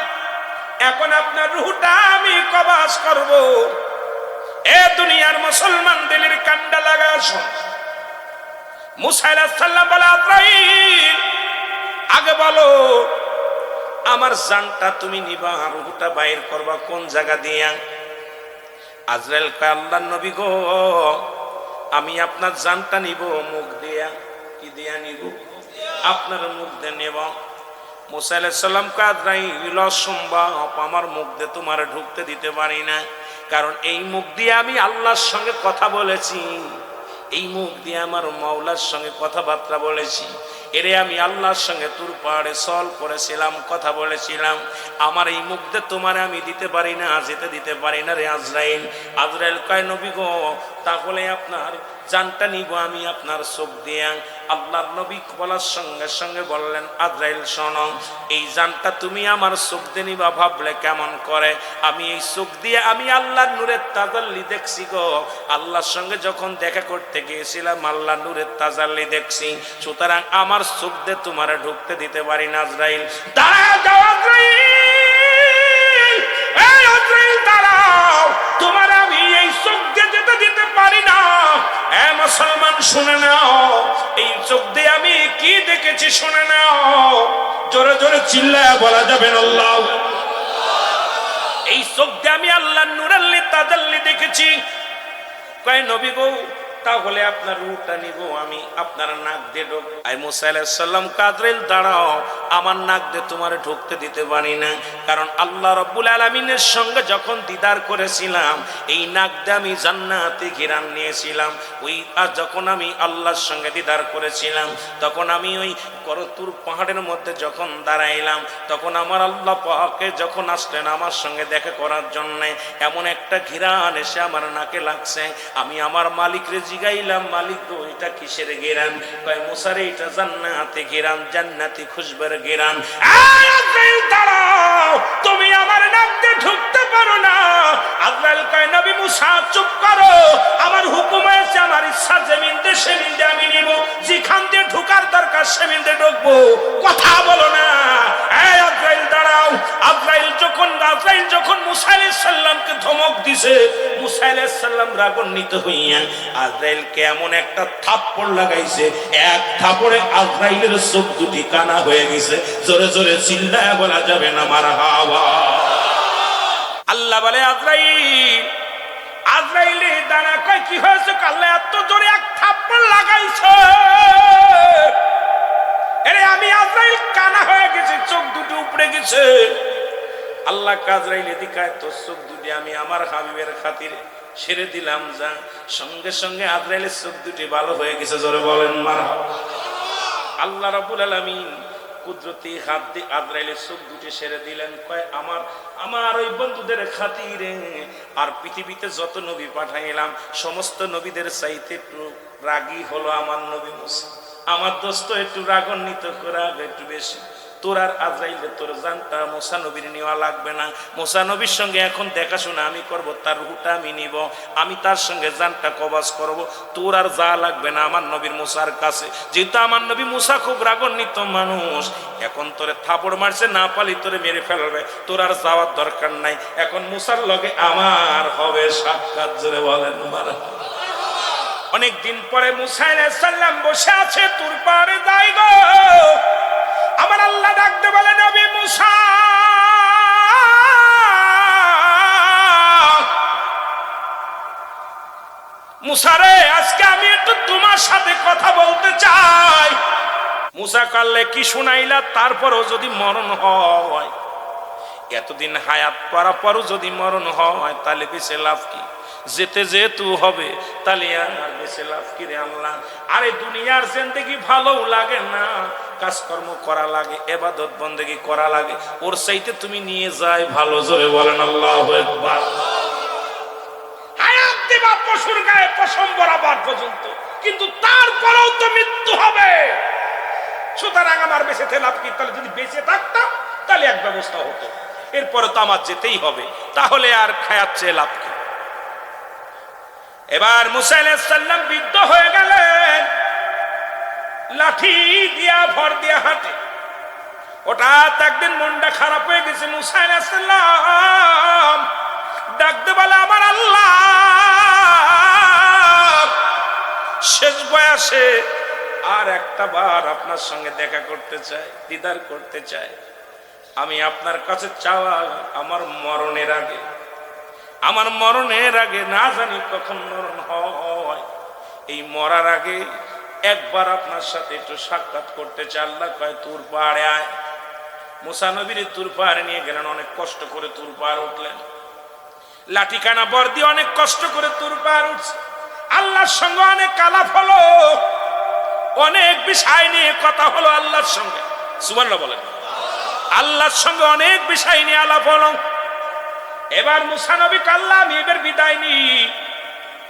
এখন আপনার রূহটা আমি কবজ করব। এ দুনিয়ার মুসলমান, দিলের কান্ডা লাগা শোন। মুসা আলাইহিস সালাম বলে, আজরাইল আগে বলো, আমার জানটা তুমি নিবা, রূহটা বাইর করবা কোন জায়গা দিয়া? আজরাইল কয়, আল্লাহর নবী গো, আমি আপনার জানটা নিব মুখ দিয়া। কি দিয়া নিব? আপনার মুখ দিয়ে নেব। মুসা আলাইহিস সালাম কয়, আজরাইল অসম্ভব, আমার মুখ দিয়ে তোমার ঢুকতে দিতে পারি না, কারণ এই মুখ দিয়ে আমি আল্লাহর সঙ্গে কথা বলেছি, এই মুখ দিয়ে আমার মাওলার সঙ্গে কথাবার্তা বলেছি, এরে আমি আল্লাহর সঙ্গে তুর পাহাড়ে সল করেছিলাম, কথা বলেছিলাম, আমার এই মুখ দিয়ে তোমার আমি দিতে পারি না, যেতে দিতে পারি না রে আজরাইল। আজরাইল কয় নবী গো, তাহলে আপনার জানটা নিব আমি আপনার চোখ দিয়ে। আল্লাহর নবী বলার সঙ্গে সঙ্গে বললেন, আজরাইল শোনো, এই জানটা তুমি আমার চোখ দিয়ে নিবা ভাবলে কেমন করে? আমি এই চোখ দিয়ে আমি আল্লাহর নূরের তাজাল্লি দেখছি গো। আল্লাহর সঙ্গে যখন দেখা করতে গিয়েছিলাম আল্লাহর নূরের তাজাল্লি দেখছি, সুতরাং আমার চোখ দিয়ে তোমার ঢুকতে দিতে পারি না। আজরাইল দাঁড়াও, যাও আজরাইল, এই আজরাইল দাঁড়াও, তোমার আমি এই চোখ দিয়ে যেতে দিতে পারি না। এ মুসলমান শুনে নাও, এই চোখ দিয়ে আমি কি দেখেছি শুনে নাও। জোরে জোরে চিল্লায়া বলা যাবে না আল্লাহ। এই চোখ দিয়ে আমি আল্লাহর নূরাল্লি তাজাল্লি দেখেছি। কয় নবী গো, তাহলে আপনার রূহটা নিব আমি আপনার নাক দিয়ে ঢোক। আই মুসা আলাইহিস সালাম, আজরাইল দাঁড়াও, আমার নাক দিয়ে তোমার ঢুকতে দিতে পারি না, কারণ আল্লাহ রাব্বুল আলামিনের সঙ্গে যখন দিদার করেছিলাম এই নাক দিয়ে আমি জান্নাতে ঘিরান নিয়েছিলাম। ওই যখন আমি আল্লাহর সঙ্গে দিদার করেছিলাম তখন আমি ওই করতুর পাহাড়ের মধ্যে যখন দাঁড়াইলাম তখন আমার আল্লাহ পাকে যখন আসলেন আমার সঙ্গে দেখা করার জন্য, এমন একটা ঘিরান এসে আমার নাকে লাগছে। আমি আমার মালিকরে জিগাইলাম, মালিক গো এটা কিসের ঘিরান? কয় মুসারে এটা জান্নাতে ঘিরান, জান্নাতি খুশবের ঘিরান। আজরাইল দাঁড়াও, তুমি আমার নাক দিয়ে ঢুকতে পারো না। আজরাইল কয় নবী মুসা চুপ করো, আমার হুকুম হয়েছে, আমার ইচ্ছা জমিন দিয়ে সেমিন দিয়ে আমি নিব, যেখান দিয়ে ঢুকার দরকার সেমিন দিয়ে ঢুকবো, কথা বলো না। এই আজরাইল দাঁড়াও। আজরাইল যখন মুসা আলাইহিস সালামকে ধমক দিছে, মুসা আলাইহিস সালাম রাগান্বিত হইয়া আজরাইলকে এমন একটা থাপ্পড় লাগাইছে, এক থাপ্পড়ে আজরাইলের চোখ দুটি কানা হয়ে গেছে। জোরে জোরে চিল্লায়া বলা যাবে না মারহাবা। আল্লাহ বলে আজরাইলে দাঁড়া, কয় কি হয়েছে? আল্লাহ এত জোরে এক থাপ্পড় লাগাইছে, আরে আমি আজরাইল কানা হয়ে গেছে, চোখ দুটি উপড়ে গেছে। আল্লাহ আজরাইল এদিকে, তোর চোখ দুটি আমি আমার হাবিবের খাতিরে ছেড়ে দিলাম, যা। সঙ্গে সঙ্গে আজরাইলের চোখ দুটি ভালো হয়ে গেছে। জোরে বলেন মারহাবা। আল্লাহ রাব্বুল আলামিন কুদরতি হাত দিয়ে আজরাইলের চোখ দুটি ছেড়ে দিলেন। কয় আমার ওই বন্ধুদের খাতিরে আর পৃথিবীতে যত নবী পাঠাইলাম সমস্ত নবীদের চাইতে একটু রাগী হলো আমার নবী মুসা। আমার দোস্ত একটু রাগান্বিত করা একটু বেশি। তোর আর আজরাইলে তোর জানটা মুসা নবীর নেওয়া লাগবে না। মুসা নবীর সঙ্গে এখন দেখাশোনা আমি করব, তার রুহটা আমি নিব, আমি তার সঙ্গে জানটা কবজ করব। তোর আর যা লাগবে না আমার নবীর মুসার কাছে। যেহেতু আমার নবী মুসা খুব রাগান্বিত মানুষ, এখন তোরে থাপড় মারছে, না পালি তোরে মেরে ফেলবে, তোর আর যাওয়ার দরকার নাই। এখন মুসার লগে আমার হবে সাক্ষাৎ। জোরে বলেন মারহাবা। অনেকদিন পরে মুসা আলাইহিস সালাম বসে আছে তুর পাহাড়ে, যাই গো আমার আল্লাহ ডাকতে বলে, নবী মুসা, মুসা রে, আজকে আমি একটু তোমার সাথে কথা বলতে চাই। মুসা কাল্লে কি শুনাইলা, তারপরও যদি মরণ হয়, এতদিন হায়াত করার পরও যদি মরণ হয় তাহলে বেঁচে লাভ কি? যেতে যেহেতু হবে তাহলে আর বেঁচে লাভ কি রে আল্লাহ? আরে দুনিয়ার জিন্দেগি ভালো লাগে না, কাজকর্ম করা লাগে, ইবাদত বন্দেগি করা লাগে, ওর চাইতে তুমি নিয়ে যাই ভালো। জোরে বলেন আল্লাহু আকবার। হায়াত দিবা পশুর গায়ে পশম বরাবর পর্যন্ত, কিন্তু তারপরেও তো মৃত্যু হবে। সুতরাং আমার বেঁচে লাভ কি? তাহলে যদি বেঁচে থাকতাম তাহলে এক ব্যবস্থা হতো, এরপরে তো আমার যেতেই হবে, তাহলে আর হায়াত চেয়ে লাভ কি? এবার মুসা আলাইহিস সালাম বৃদ্ধ হয়ে গেলেন, লাঠি দিয়া ভর দিয়া হাঁটে। হঠাৎ একদিন মনটা খারাপ হয়ে গেছে, মুসা আলাইহিস সালাম ডাকতে বলে, আমার আল্লাহ, শেষ বয়সে আর একটা বার আপনার সঙ্গে দেখা করতে চাই, দিদার করতে চাই। আমি আপনার কাছে চাওয়া আমার মরণের আগে, আমার মরণের আগে, না জানি কখন মরণ হয়, এই মরার আগে একবার আপনার সাথে একটু সাক্ষাৎ করতে চাই। আল্লাহ কয় তুর পাহাড়ে আয়। মুসা নবীর তুর পাহাড়ে নিয়ে গেলেন, অনেক কষ্ট করে তুর পাহাড় উঠলেন, লাঠিকানা বর দিয়ে অনেক কষ্ট করে তুর পাহাড় উঠছে। আল্লাহর সঙ্গে অনেক আলাপ হলো, অনেক বিষয় নিয়ে কথা হলো আল্লাহর সঙ্গে, সুবহানাল্লাহ বলেন। আল্লাহর সঙ্গে অনেক বিষয় নিয়ে আলাপ হলো। এবার মুসা নবী আল্লাহ আমি এবার বিদায় নি।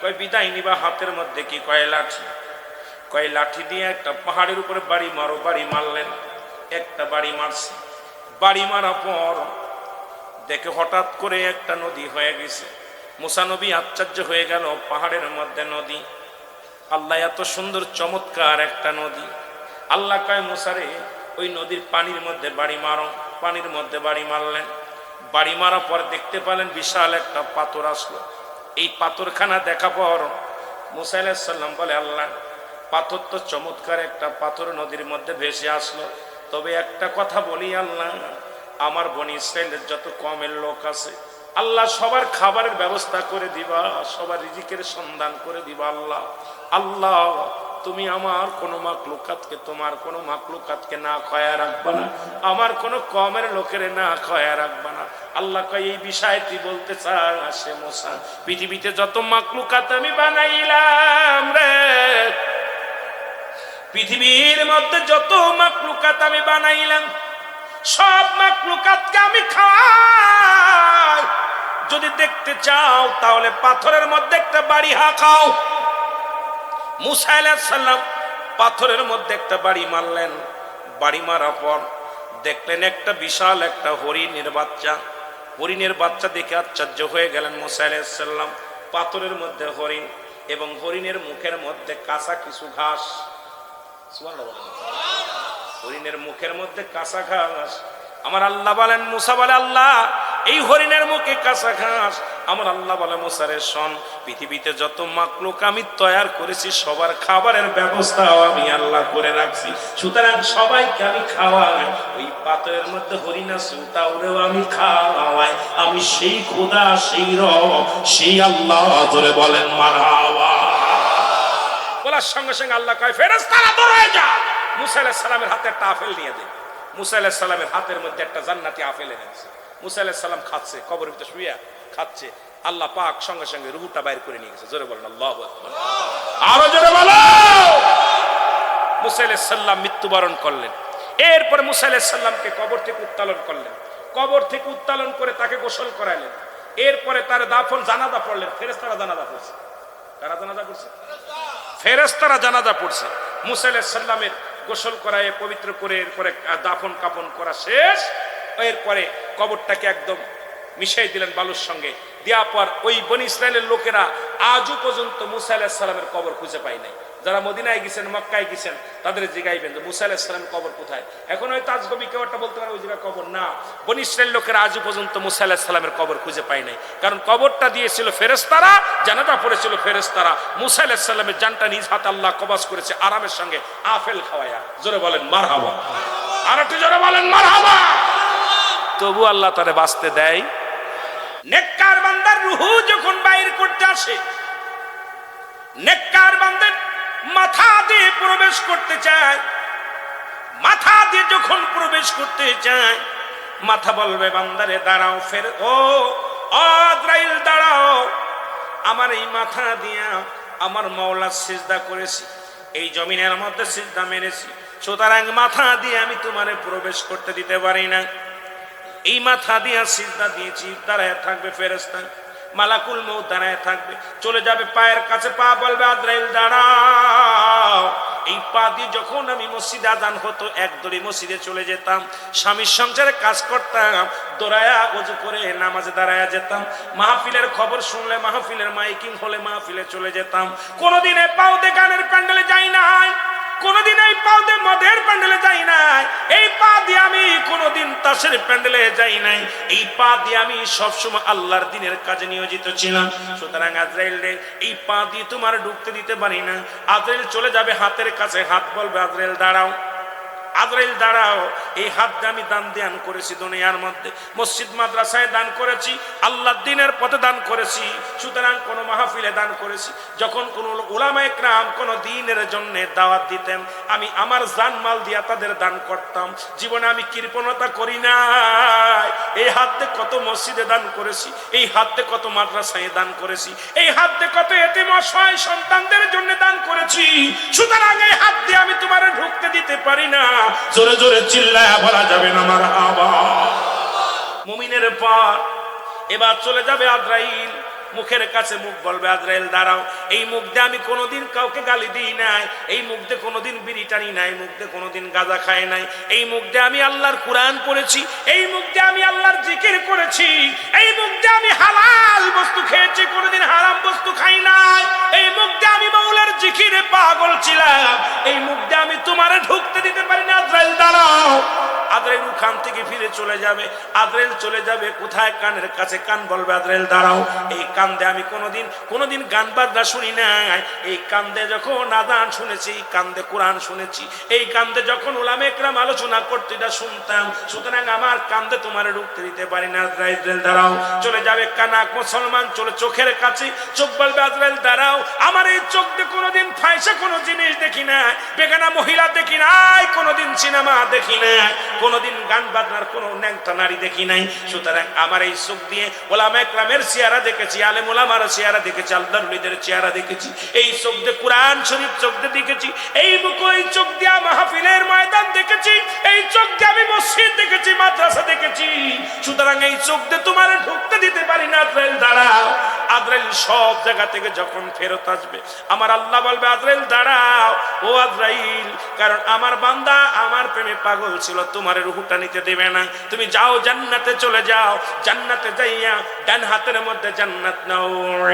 কয় বিদায় নিবা, হাতের মধ্যে কি? কয় লাঠি। কয় লাঠি দিয়ে একটা পাহাড়ের উপরে বাড়ি মারো। বাড়ি মারলেন, একটা বাড়ি মারছে। বাড়ি মারা পর দেখে হঠাৎ করে একটা নদী হয়ে গেছে। মুসা নবী আশ্চর্য হয়ে গেল, পাহাড়ের মধ্যে নদী। আল্লাহ এত সুন্দর চমৎকার একটা নদী। আল্লাহ কয় মুসারে ওই নদীর পানির মধ্যে বাড়ি মারো। পানির মধ্যে বাড়ি মারলেন। বাড়ি মারার পর দেখতে পেলেন বিশাল একটা পাথর আসলো। এই পাথরখানা দেখা পর মুসা আলাইহিস সালাম বলে, আল্লাহ পাথর তো চমৎকার একটা পাথর নদীর মধ্যে ভেসে আসলো, তবে একটা কথা বলি আল্লাহ, আমার বনি ইসরায়েলের যত কমের লোক আছে আল্লাহ সবার খাবারের ব্যবস্থা করে দিবা, সবার রিজিকের সন্ধান করে দিবা। আল্লাহ আল্লাহ তুমি আমার কোনো মাকলুকাতকে, তোমার কোনো মাকলুকাতকে না খয়া রাখবা না, আমার কোনো কমের লোকের না খয়া রাখবা না। আল্লাহ কয় এই বিষয়টি বলতে চাস মুসা, পৃথিবীতে যত মাকলুকাত আমি বানাইলাম রে, পৃথিবীর মধ্যে যত মাকলুকাত আমি বানাইলাম সব মাকলুকাতকে আমি খাই। যদি দেখতে চাও তাহলে পাথরের মধ্যে একটা বাড়ি হাঁকাও। মুসা আলাইহিস সালাম পাথরের মধ্যে একটা বাড়ি মারলেন। বাড়ি মারার পর দেখলেন একটা বিশাল একটা হরিণের বাচ্চা। হরিণের বাচ্চা দেখে আশ্চর্য হয়ে গেলেন মুসা আলাইহিস সালাম। পাথরের মধ্যে হরিণ এবং হরিণের মুখের মধ্যে কাঁচা কিছু ঘাস। সুবহানাল্লাহ। হরিণের মুখের মধ্যে কাঁচা ঘাস। আমার আল্লাহ বলেন, মুসা বলে আল্লাহ এই হরিণের মুখে কাঁচা ঘাস। আমার আল্লাহ বলে মুসারে শোন, পৃথিবীতে যত মাকলুক আমি তৈরি করেছি সবার খাবারের ব্যবস্থাও আমি আল্লাহ করে রাখছি, সুতরাং সবাইকে আমি খাওয়াই। ওই পাথরের মধ্যে হরিণ আছে ওটাও আমি খাওয়াই। আমি সেই খোদা, সেই রব, সেই আল্লাহ। ধরে বলেন মারহাবা। বলার সঙ্গে সঙ্গে আল্লাহ কয় ফেরেশতারা দৌড়ে যা, মুসা আলাইহিস সালামের হাতে একটা আপেল নিয়ে দে। মুসা আলাইহিস সালামের হাতের মধ্যে একটা জান্নাতি আপেল এনেছে। মুসা আলাইহিস সালাম খাচ্ছে, কবরের ভিতরে শুয়ে খাচ্ছে। আল্লাহ পাক সঙ্গে সঙ্গে রূহটা বাইর করে নিয়ে গেছে। জোরে বলেন আল্লাহু আকবার। আরো জোরে বলো। মুসা আলাইহিস সালাম মৃত্যুবরণ করলেন। এরপর মুসা আলাইহিস সালামকে কবর থেকে উত্তোলন করলেন। কবর থেকে উত্তোলন করে তাকে গোসল করাইলেন। এরপরে তার দাফন জানাজা পড়লেন। ফেরেশতারা জানাজা পড়ছে। কারা জানাজা পড়ছে? ফেরেশতারা জানাজা পড়ছে। মুসা আলাইহিস সালামের গোসল করায় পবিত্র করে এরপরে দাফন কাফন করা শেষ। এরপরে কবরটাকে একদম মিশাই দিলেন বালুর সঙ্গে। দেওয়ার পর ওই বনি ইসরায়েলের লোকেরা আজও পর্যন্ত মুসা আলাইহিস সালামের কবর খুঁজে পায় নাই। যারা মদিনায় গেছেন, মক্কায় গেছেন, তাদের জিগাইবেন যে মুসা আলাইহিস সালামের কবর কোথায়। এখন হয়তো আজগবি কেউ একটা বলতে পারে ওই জায়গায় কবর না। বনি ইসরায়েল লোকেরা আজও পর্যন্ত মুসা আলাইহিস সালামের কবর খুঁজে পায় নাই, কারণ কবরটা দিয়েছিল ফেরেশতারা, জানাজা পড়েছিল ফেরেশতারা। মুসা আলাইহিস সালামের জানটা নিজ হাতে আল্লাহ কবজ করেছে আরামের সঙ্গে আপেল খাওয়ায়া। জোরে বলেন মারহাবা। আর একটু জোরে বলেন মারহাবা। তবু আল্লাহ তারে বাঁচতে দেয়। নেককার বান্দার রূহ যখন বাইর করতে আসে, নেককার বান্দার মাথা দিয়ে প্রবেশ করতে চায়, মাথা দিয়ে যখন প্রবেশ করতে চায় মাথা বলবে বান্দারে দাঁড়াও। ফের ও আজরাইল দাঁড়াও, আমার এই মাথা দিয়া আমার মাওলা সিজদা করেছি, এই জমিনের মধ্যে সিজদা মেরেছি, সুতরাং মাথা দিয়ে আমি তোমারে প্রবেশ করতে দিতে পারি না। এই মাথা দিয়া সিজদা দিয়েছি। দাঁড়ায় থাকবে ফেরেশতা, মালাকুল মউত দাঁড়ায় থাকবে, চলে যাবে পায়ের কাছে, পা বলবে আজরাইল দাঁড়াও। এই পা দিয়ে যখন আমি মসজিদে আজান হতো এক দড়ি মসজিদে চলে যেতাম, স্বামীর সংসারে কাজ করতাম, দৌড়ায়া ওযু করে নামাজে দাঁড়ায়া যেতাম, মাহফিলের খবর শুনলে, মাহফিলের মাইকিং হলে মাহফিলে চলে যেতাম। কোনোদিন এই পাউতে গানের প্যান্ডেলে যাই নাই, কোনোদিন এই পা দিয়ে মদের প্যান্ডেলে যাই নাই, এই পা দিয়ে আমি কোনোদিন তাসের প্যান্ডেলে যাই নাই, এই পা দিয়ে আমি সবসময় আল্লাহর দ্বীনের কাজে নিয়োজিত ছিলাম। সুতরাং আজরাইল রে, এই পা দিয়ে তোমার ঢুকতে দিতে পারি না। আজরাইল চলে যাবে হাতের কাছে, হাত বলবে আজরাইল দাঁড়াও। আজরাইল দাঁড়াও, এই হাত দিয়ে আমি দান ধ্যান করেছি দুনিয়ার মধ্যে, মসজিদ মাদ্রাসায় দান করেছি, আল্লাহর দ্বীনের পথে দান করেছি, সুতরাং কোন মাহফিলে দান করেছি। যখন কোন উলামায়ে কেরাম কোন দ্বীনের জন্য দাওয়াত দিতেন, আমি আমার জানমাল দিয়া তাদের দান করতাম। জীবনে আমি কৃপণতা করি নাই। এই হাত দিয়ে কত মসজিদে দান করেছি, এই হাত দিয়ে কত মাদ্রাসায় দান করেছি, এই হাত দিয়ে কত এতিম অসহায় সন্তানদের জন্য দান করেছি। সুতরাং এই হাত দিয়ে আমি তোমার ঢুকতে দিতে পারি না। জোরে জোরে চিল্লায়া বলা যাবে না মারহাবা। মুমিনের পর এবার চলে যাবে আজরাইল, মুখের কাছে মুখ বলবে আজরাইল দাঁড়াও। এই মুখ দিয়ে আমি কোনোদিন কাউকে গালি দিই নাই, এই মুখ দিয়ে কোনোদিন বিড়ি টানি নাই, মুখ দিয়ে কোনোদিন গাঁজা খাই নাই, এই মুখ দিয়ে আমি আল্লাহর কুরআন পড়েছি, এই মুখ দিয়ে আমি আল্লাহর জিকির করেছি, এই মুখ দিয়ে আমি হালাল বস্তু খেয়েছি, কোনোদিন হারাম বস্তু খাই নাই, এই মুখ দিয়ে আমি মাওলার জিকিরে পাগল ছিলাম, এই মুখ দিয়ে আমি তোমারে ঢুকতে দিতে পারি না। আজরাইল দাঁড়াও। আজরাইল ওখান থেকে ফিরে চলে যাবে। আজরাইল চলে যাবে কোথায়? কানের কাছে। কান বলবে আজরাইল দাঁড়াও। এই কান দিয়ে আমি কোনোদিন গান বাজনা শুনি নাই, এই কান দিয়ে যখন আযান শুনেছি, এই কান দিয়ে কোরআন শুনেছি, এই কান দিয়ে যখন উলামায়ে কেরাম আলোচনা করতে এটা শুনতাম, সুতরাং আমার কান দিয়ে তোমার ঢুকতে দিতে পারি না। আজরাইল দাঁড়াও। চলে যাবে কানাক মুসলমান, চলে চোখের কাছে। চোখ বলবে আজরাইল দাঁড়াও। আমার এই চোখ দিয়ে কোনোদিন ফাইসা কোনো জিনিস দেখি নাই, বেগানা মহিলা দেখি নাই, কোনোদিন সিনেমা দেখি নাই, কোনোদিন গান বাজনার কোনো ন্যাংটা নারী দেখি নাই। সুতরাং আমার এই চোখ দিয়ে উলামায়ে কেরামের চেহারা দেখেছি, আলেম উলামার চেহারা দেখেছি, আল্লাহর ওলিদের চেহারা দেখেছি, এই চোখ দিয়ে কুরআন শরীফ চোখ দিয়ে দেখেছি, এই মুখ এই চোখ দিয়ে মাহফিলের ময়দান দেখেছি, এই চোখ দিয়ে আমি মসজিদ দেখেছি, মাদ্রাসা দেখেছি। সুতরাং এই চোখ দিয়ে তোমার ঢুকতে দিতে পারি না। আজরাইল দাঁড়াও। আজরাইল সব জায়গা থেকে যখন ফেরত আসবে, আমার আল্লাহ বলবে আজরাইল দাঁড়াও। ও আজরাইল, কারণ আমার বান্দা আমার প্রেমে পাগল ছিল, তোমার রূহটা নিতে দেবে না। তুমি যাও, জান্নাতে চলে যাও। জান্নাতে যাইয়া ডান হাতের মধ্যে জান্নাত নাও।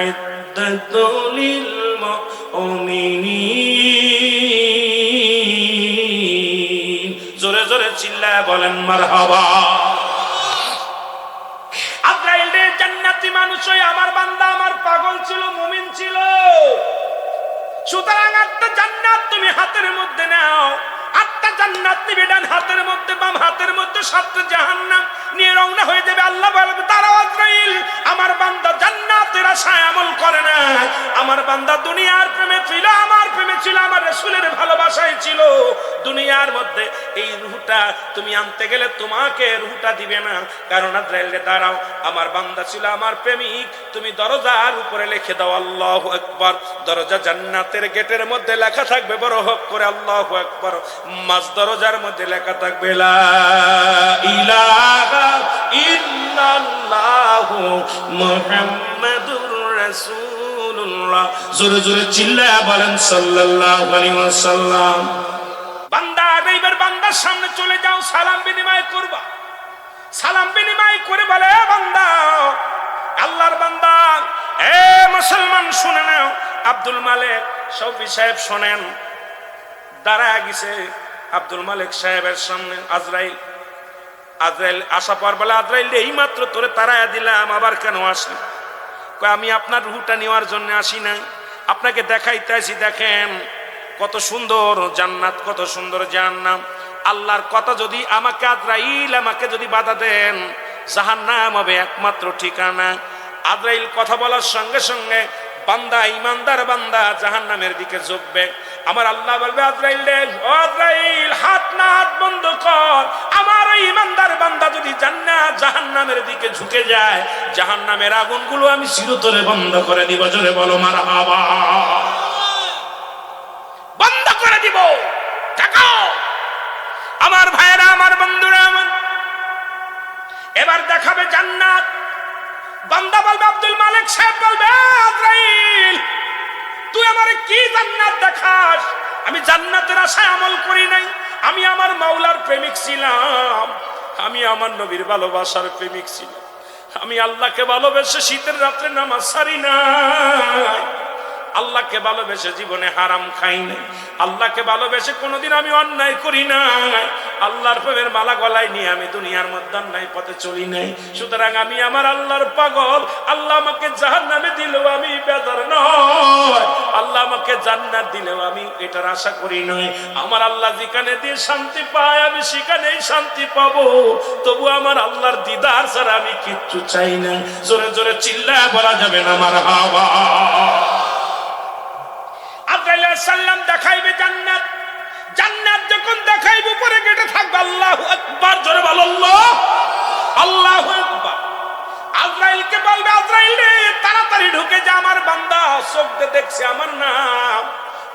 ইদ্দাতুলিল মুমিনিন। জোরে জোরে চিল্লায় বলেন মারহাবা। আজরাইল রে, জান্নাতি মানুষ ওই আমার বান্দা আমার পাগল ছিল, মুমিন ছিল। সুতরাং একটা জান্নাত তুমি হাতের মধ্যে নাও। আটটা জান্নাত নিবে ডান হাতের মধ্যে, বাম হাতের মধ্যে সাতটা জাহান্নাম নিয়ে রওনা হয়ে যাবে। আল্লাহ বলবে দাঁড়াও আজরাইল, আমার বান্দা জান্নাতের আশায় আমল করে না, আমার বান্দা দুনিয়ার প্রেমে ছিল, আমার প্রেমে ছিল, আমার রাসূলের ভালোবাসায় ছিল। দুনিয়ার মধ্যে এই রূহটা তুমি আনতে গেলে তোমাকে রূহটা দিবে না। কারণ আজরাইল রে দাঁড়াও, আমার বান্দা ছিল আমার প্রেমিক, তুমি দরজার উপরে লিখে দাও আল্লাহু আকবার। দরজা জান্নাতের গেটের মধ্যে লেখা থাকবে বড় হক করে আল্লাহু আকবার। মাঝ দরজার মধ্যে লেখা থাকবে লা ইলাহা ইল্লাল্লাহু মুহাম্মাদুর রাসূলুল্লাহ। জোরে জোরে চিল্লায়া বলেন সাল্লাল্লাহু আলাইহি ওয়াসাল্লাম। বান্দা এইবার বান্দার সামনে চলে যাও, সালাম বিনিময় করবা। সালাম বিনিময় করে বলে বান্দা, আল্লাহর বান্দা, এ মুসলমান শুনে নাও। আব্দুল মালিক শফি সাহেব শোনেন, দাঁড়ায় গেছে আব্দুল মালিক সাহেবের সামনে আজরাইল। আজরাইল আসা পর বলে আজরাইল এই মাত্র তোরে তাড়ায়া দিলাম, আবার কেন আসলি? কয় আমি আপনার রূহটা নেওয়ার জন্য আসি নাই, আপনাকে দেখাইতে আসি। দেখেন কত সুন্দর জান্নাত, কত সুন্দর জাহান্নাম। আল্লাহর কথা যদি আমাকে আজরাইল আমাকে যদি বাধা দেন, জাহান্নাম হবে একমাত্র ঠিকানা। আজরাইল কথা বলার সঙ্গে সঙ্গে বান্দা, ইমানদার বান্দা জাহান্নামের দিকে ঝুঁকবে। আমার আল্লাহ বলবে আজরাইল রে, ও আজরাইল হাত না হাত বন্ধ কর। আমার ওই ইমানদার বান্দা যদি জান্নাত জাহান্নামের দিকে ঝুঁকে যায়, জাহান্নামের আগুনগুলো আমি চিরতরে বন্ধ করে দিব। জোরে বলো মারহাবা। বন্ধ করে দিব। তাকাও আমার ভাইরা, আমার বন্ধুরা, আমার এবার দেখাবে জান্নাত। বান্দা বলবে, আব্দুল মালিক সাহেব বলবে আজরাইল তুই আমারে কি জান্নাত দেখাস? আমি জান্নাতের আশায় আমল করি নাই, আমি আমার মাওলার প্রেমিক ছিলাম, আমি আমার নবীর ভালোবাসার প্রেমিক ছিলাম, আমি আল্লাহকে ভালোবেসে শীতের রাত্রে নামাজ ছাড়ি নাই। আল্লাহকে ভালোবেসে জীবনে হারাম খাই নাই, আল্লাহকে ভালোবেসে কোনোদিন আমি অন্যায় করি নাই, আল্লাহর প্রেমের মালা গলায় নিয়ে আমি দুনিয়ার মধ্যে অন্যায় পথে চলি নাই। সুতরাং আমি আমার আল্লাহর পাগল। আল্লাহ আমাকে জাহান্নামে দিলেও আমি বেজার নয়, আল্লাহ আমাকে জান্নাত দিলেও আমি এটার আশা করি নয়। আমার আল্লাহ যেখানে দিয়ে শান্তি পায় আমি সেখানেই শান্তি পাবো, তবু আমার আল্লাহর দিদার ছাড়া আমি কিচ্ছু চাই না। জোরে জোরে চিল্লায় বলা যাবে না মারহাবা। আজরাইল আলাইহিস সালাম দেখাইবে জান্নাত, জান্নাত যখন দেখাইবে উপরে গেটে থাকবে আল্লাহু আকবার, জোরে বলো আল্লাহ, আল্লাহু আকবার। আজরাইলকে বলবে আজরাইল রে তাড়াতাড়ি ঢুকে যা, আমার বান্দা চোখ দিয়ে দেখছে আমার নাম,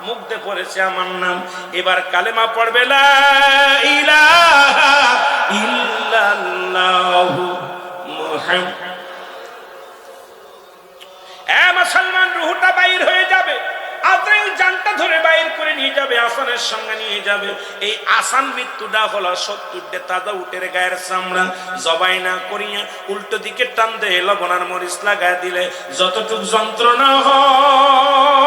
মুখ দিয়ে পড়েছে আমার নাম, এবার কালেমা পড়বে লা ইলাহা ইল্লাল্লাহু মুহাম্মাদ। এ মুসলমান, রূহটা বাইর হয়ে যাবে, আজরাইল জানটা ধরে বাইর করে নিয়ে যাবে, আসানের সঙ্গে নিয়ে যাবে। এই আসান মৃত্যুটা হলো 70 তাজা উটের গায়ের চামড়া জবাই না করিয়া উল্টো দিকে টান দিয়ে লবণ আর মরিচ লাগায় দিলে যতটুক যন্ত্রণা হয়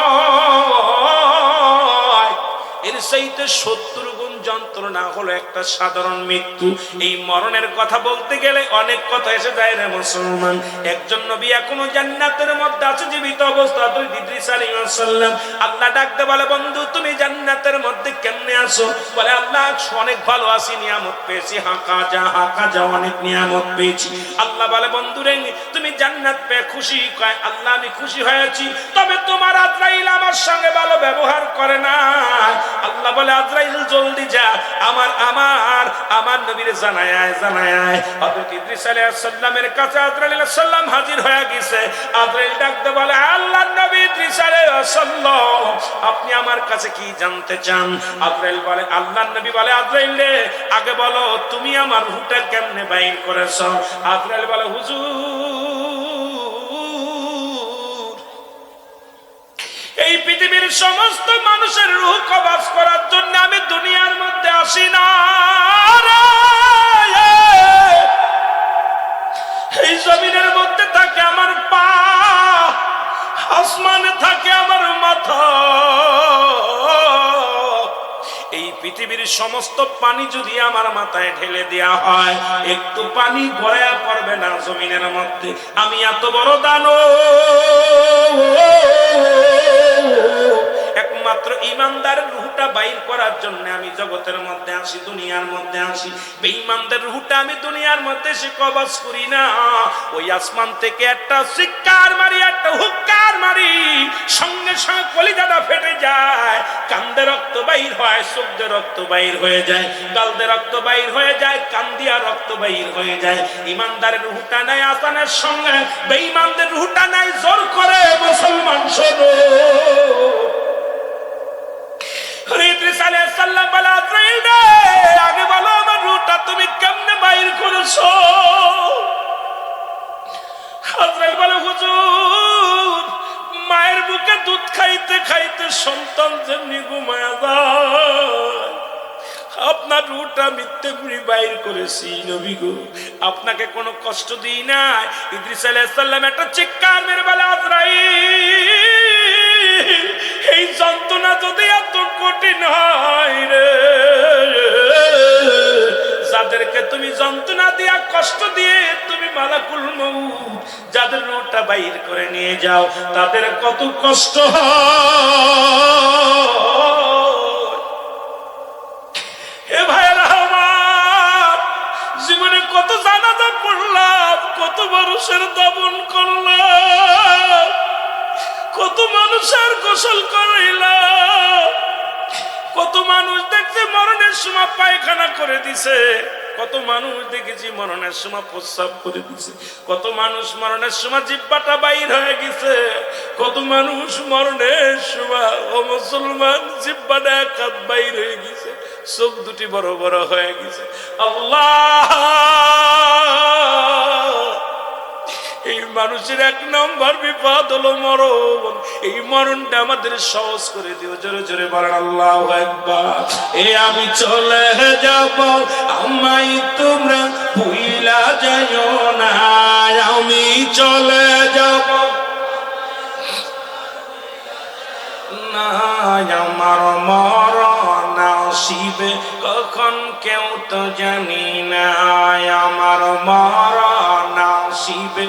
এর চাইতে 70 গুণ যন্ত্রণা হলো একটা সাধারণ মৃত্যু। এই মরণের কথা বলতে গেলে অনেক কথা এসে যায় রে মুসলমান। একজন নবী এখনো জান্নাতের মধ্যে আছে জীবিত অবস্থা, ইদ্রিস আলাইহিস সালাম। আল্লাহ ডাকতে বলে বন্ধু তুমি জান্নাতের মধ্যে কেমনে আছো? বলে আল্লাহ অনেক ভালো আছি, নিয়ামত পেয়েছি, হাঁকা যা অনেক নিয়ামত পেয়েছি। আল্লাহ বলে বন্ধু রে তুমি জান্নাত পেয়ে খুশি? কয় আল্লাহ আমি খুশি হয়েছি, তবে তোমার আজরাইল আমার সঙ্গে ভালো ব্যবহার করে না। আল্লাহ বলে আজরাইল জলদি যা, আমার নবীরে জানায় হযরত ইদ্রিস আলাইহিস সালামের কাছে আজরাইল আলাইহিস সালাম হাজির হয়ে গেছে। আজরাইল ডাকতে বলে আল্লাহর নবী ইদ্রিস আলাইহিস সালাম আপনি আমার কাছে কি জানতে চান? আজরাইল বলে আল্লাহর নবী বলে আজরাইল রে আগে বলো তুমি আমার রূহটা কেমনে বাইর করেছো? আজরাইল বলে হুজুর এই পৃথিবীর সমস্ত মানুষের রূহ কবজ করার জন্য আমি দুনিয়ার মধ্যে আসি না, এই জমিনের মধ্যে থাকে আমার পা, আসমানে থাকে আমার মাথা। এই পৃথিবীর সমস্ত পানি যদি আমার মাথায় ঢেলে দেয়া হয় একটু পানি গড়ায়া পড়বে না জমিনের মধ্যে। আমি এত বড় দানব, একমাত্র ইমানদারের রূহটা বাইর করার জন্য আমি জগতের মধ্যে আসি, দুনিয়ার মধ্যে আসি। বেঈমানদের রূহটা আমি দুনিয়ার মধ্যে সে কবজ করি না। ওই আসমান থেকে একটা চিৎকার মারি, একটা হুক্কার মারি, সঙ্গে সঙ্গে কলিজাটা ফেটে যায়, কান্দে রক্ত বাইর হয়, চোখ দিয়ে রক্ত বাইর হয়ে যায়, গাল দিয়ে রক্ত বাইর হয়ে যায়, কান দিয়া রক্ত বাইর হয়ে যায়। ইমানদারের রূহটা নাই আসানের সঙ্গে, বেঈমানদের রূহটা নাই জোর করে। মুসলমান শোনো, ইদ্রিস আলাইহিস সালাম বলে আজরাইল রে আগে বলো আমার রূহটা তুমি কেমনে বাইর করেছো? আজরাইল বলে হুজুর মায়ের বুকে দুধ খাইতে খাইতে সন্তান যেমনি ঘুমায়া যায় আপনার রূহটা আমি তেমনি বাইর করেছি নবী গো, আপনাকে কোনো কষ্ট দিই নাই। ইদ্রিস আলাইহিস সালাম একটা চিৎকার মেরে বলে আজরাইল এই যন্ত্রণা যদি এত কঠিন হয় রে, যাদেরকে তুমি যন্ত্রণা দিয়া কষ্ট দিয়ে তুমি মালাকুল মউত যাদের রূহটা বাইর করে নিয়ে যাও তাদের কত কষ্ট হয়। এ ভাইরা আমার জীবনে কত জানাজা পড়লাম, কত মানুষের দাফন করলাম, কত মানুষের গোসল করাইলাম, কত মানুষ দেখছে মরণের সময় পায়খানা করে দিছে, কত মানুষ দেখেছি মরণের সময় প্রস্রাব করে দিছে, কত মানুষ মরণের সময় জিহ্বাটা বাইর হয়ে গেছে, কত মানুষ মরণের সময় ও মুসলমান জিহ্বাটা এক হাত বাইর হয়ে গেছে, চোখ দুটি বড় বড় হয়ে গেছে। আল্লাহ এই মানুষের এক নম্বর বিপদ হলো মরণ। এই মরণটা আমাদের সহজ করে দিও, জোরে জোরে বলেন আল্লাহু আকবার। এ আমি চলে যাব আমায় তোমরা ভুইলা যাইও না, আমি চলে যাব আমার মরণ আসিবে কখন কেউ তো জানি না, আমার মরণ আসিবে।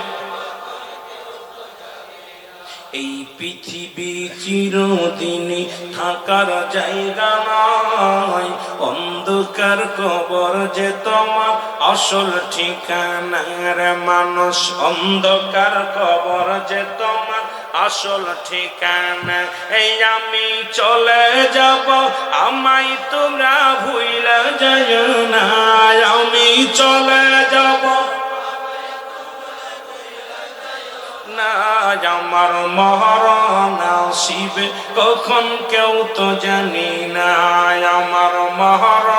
এই পৃথিবী চিরদিনই থাকার জায়গা নয়, অন্ধকার কবর যে তোমার আসল ঠিকানা রে মানুষ, অন্ধকার কবর যে তোমার আসল ঠিকানা। এই আমি চলে যাব, আমায় তোমরা ভুইলা যাইও না, আমি চলে যাব না, আমার মরণ আসিবে কখন কেউ তো জানি না, আমার মরণ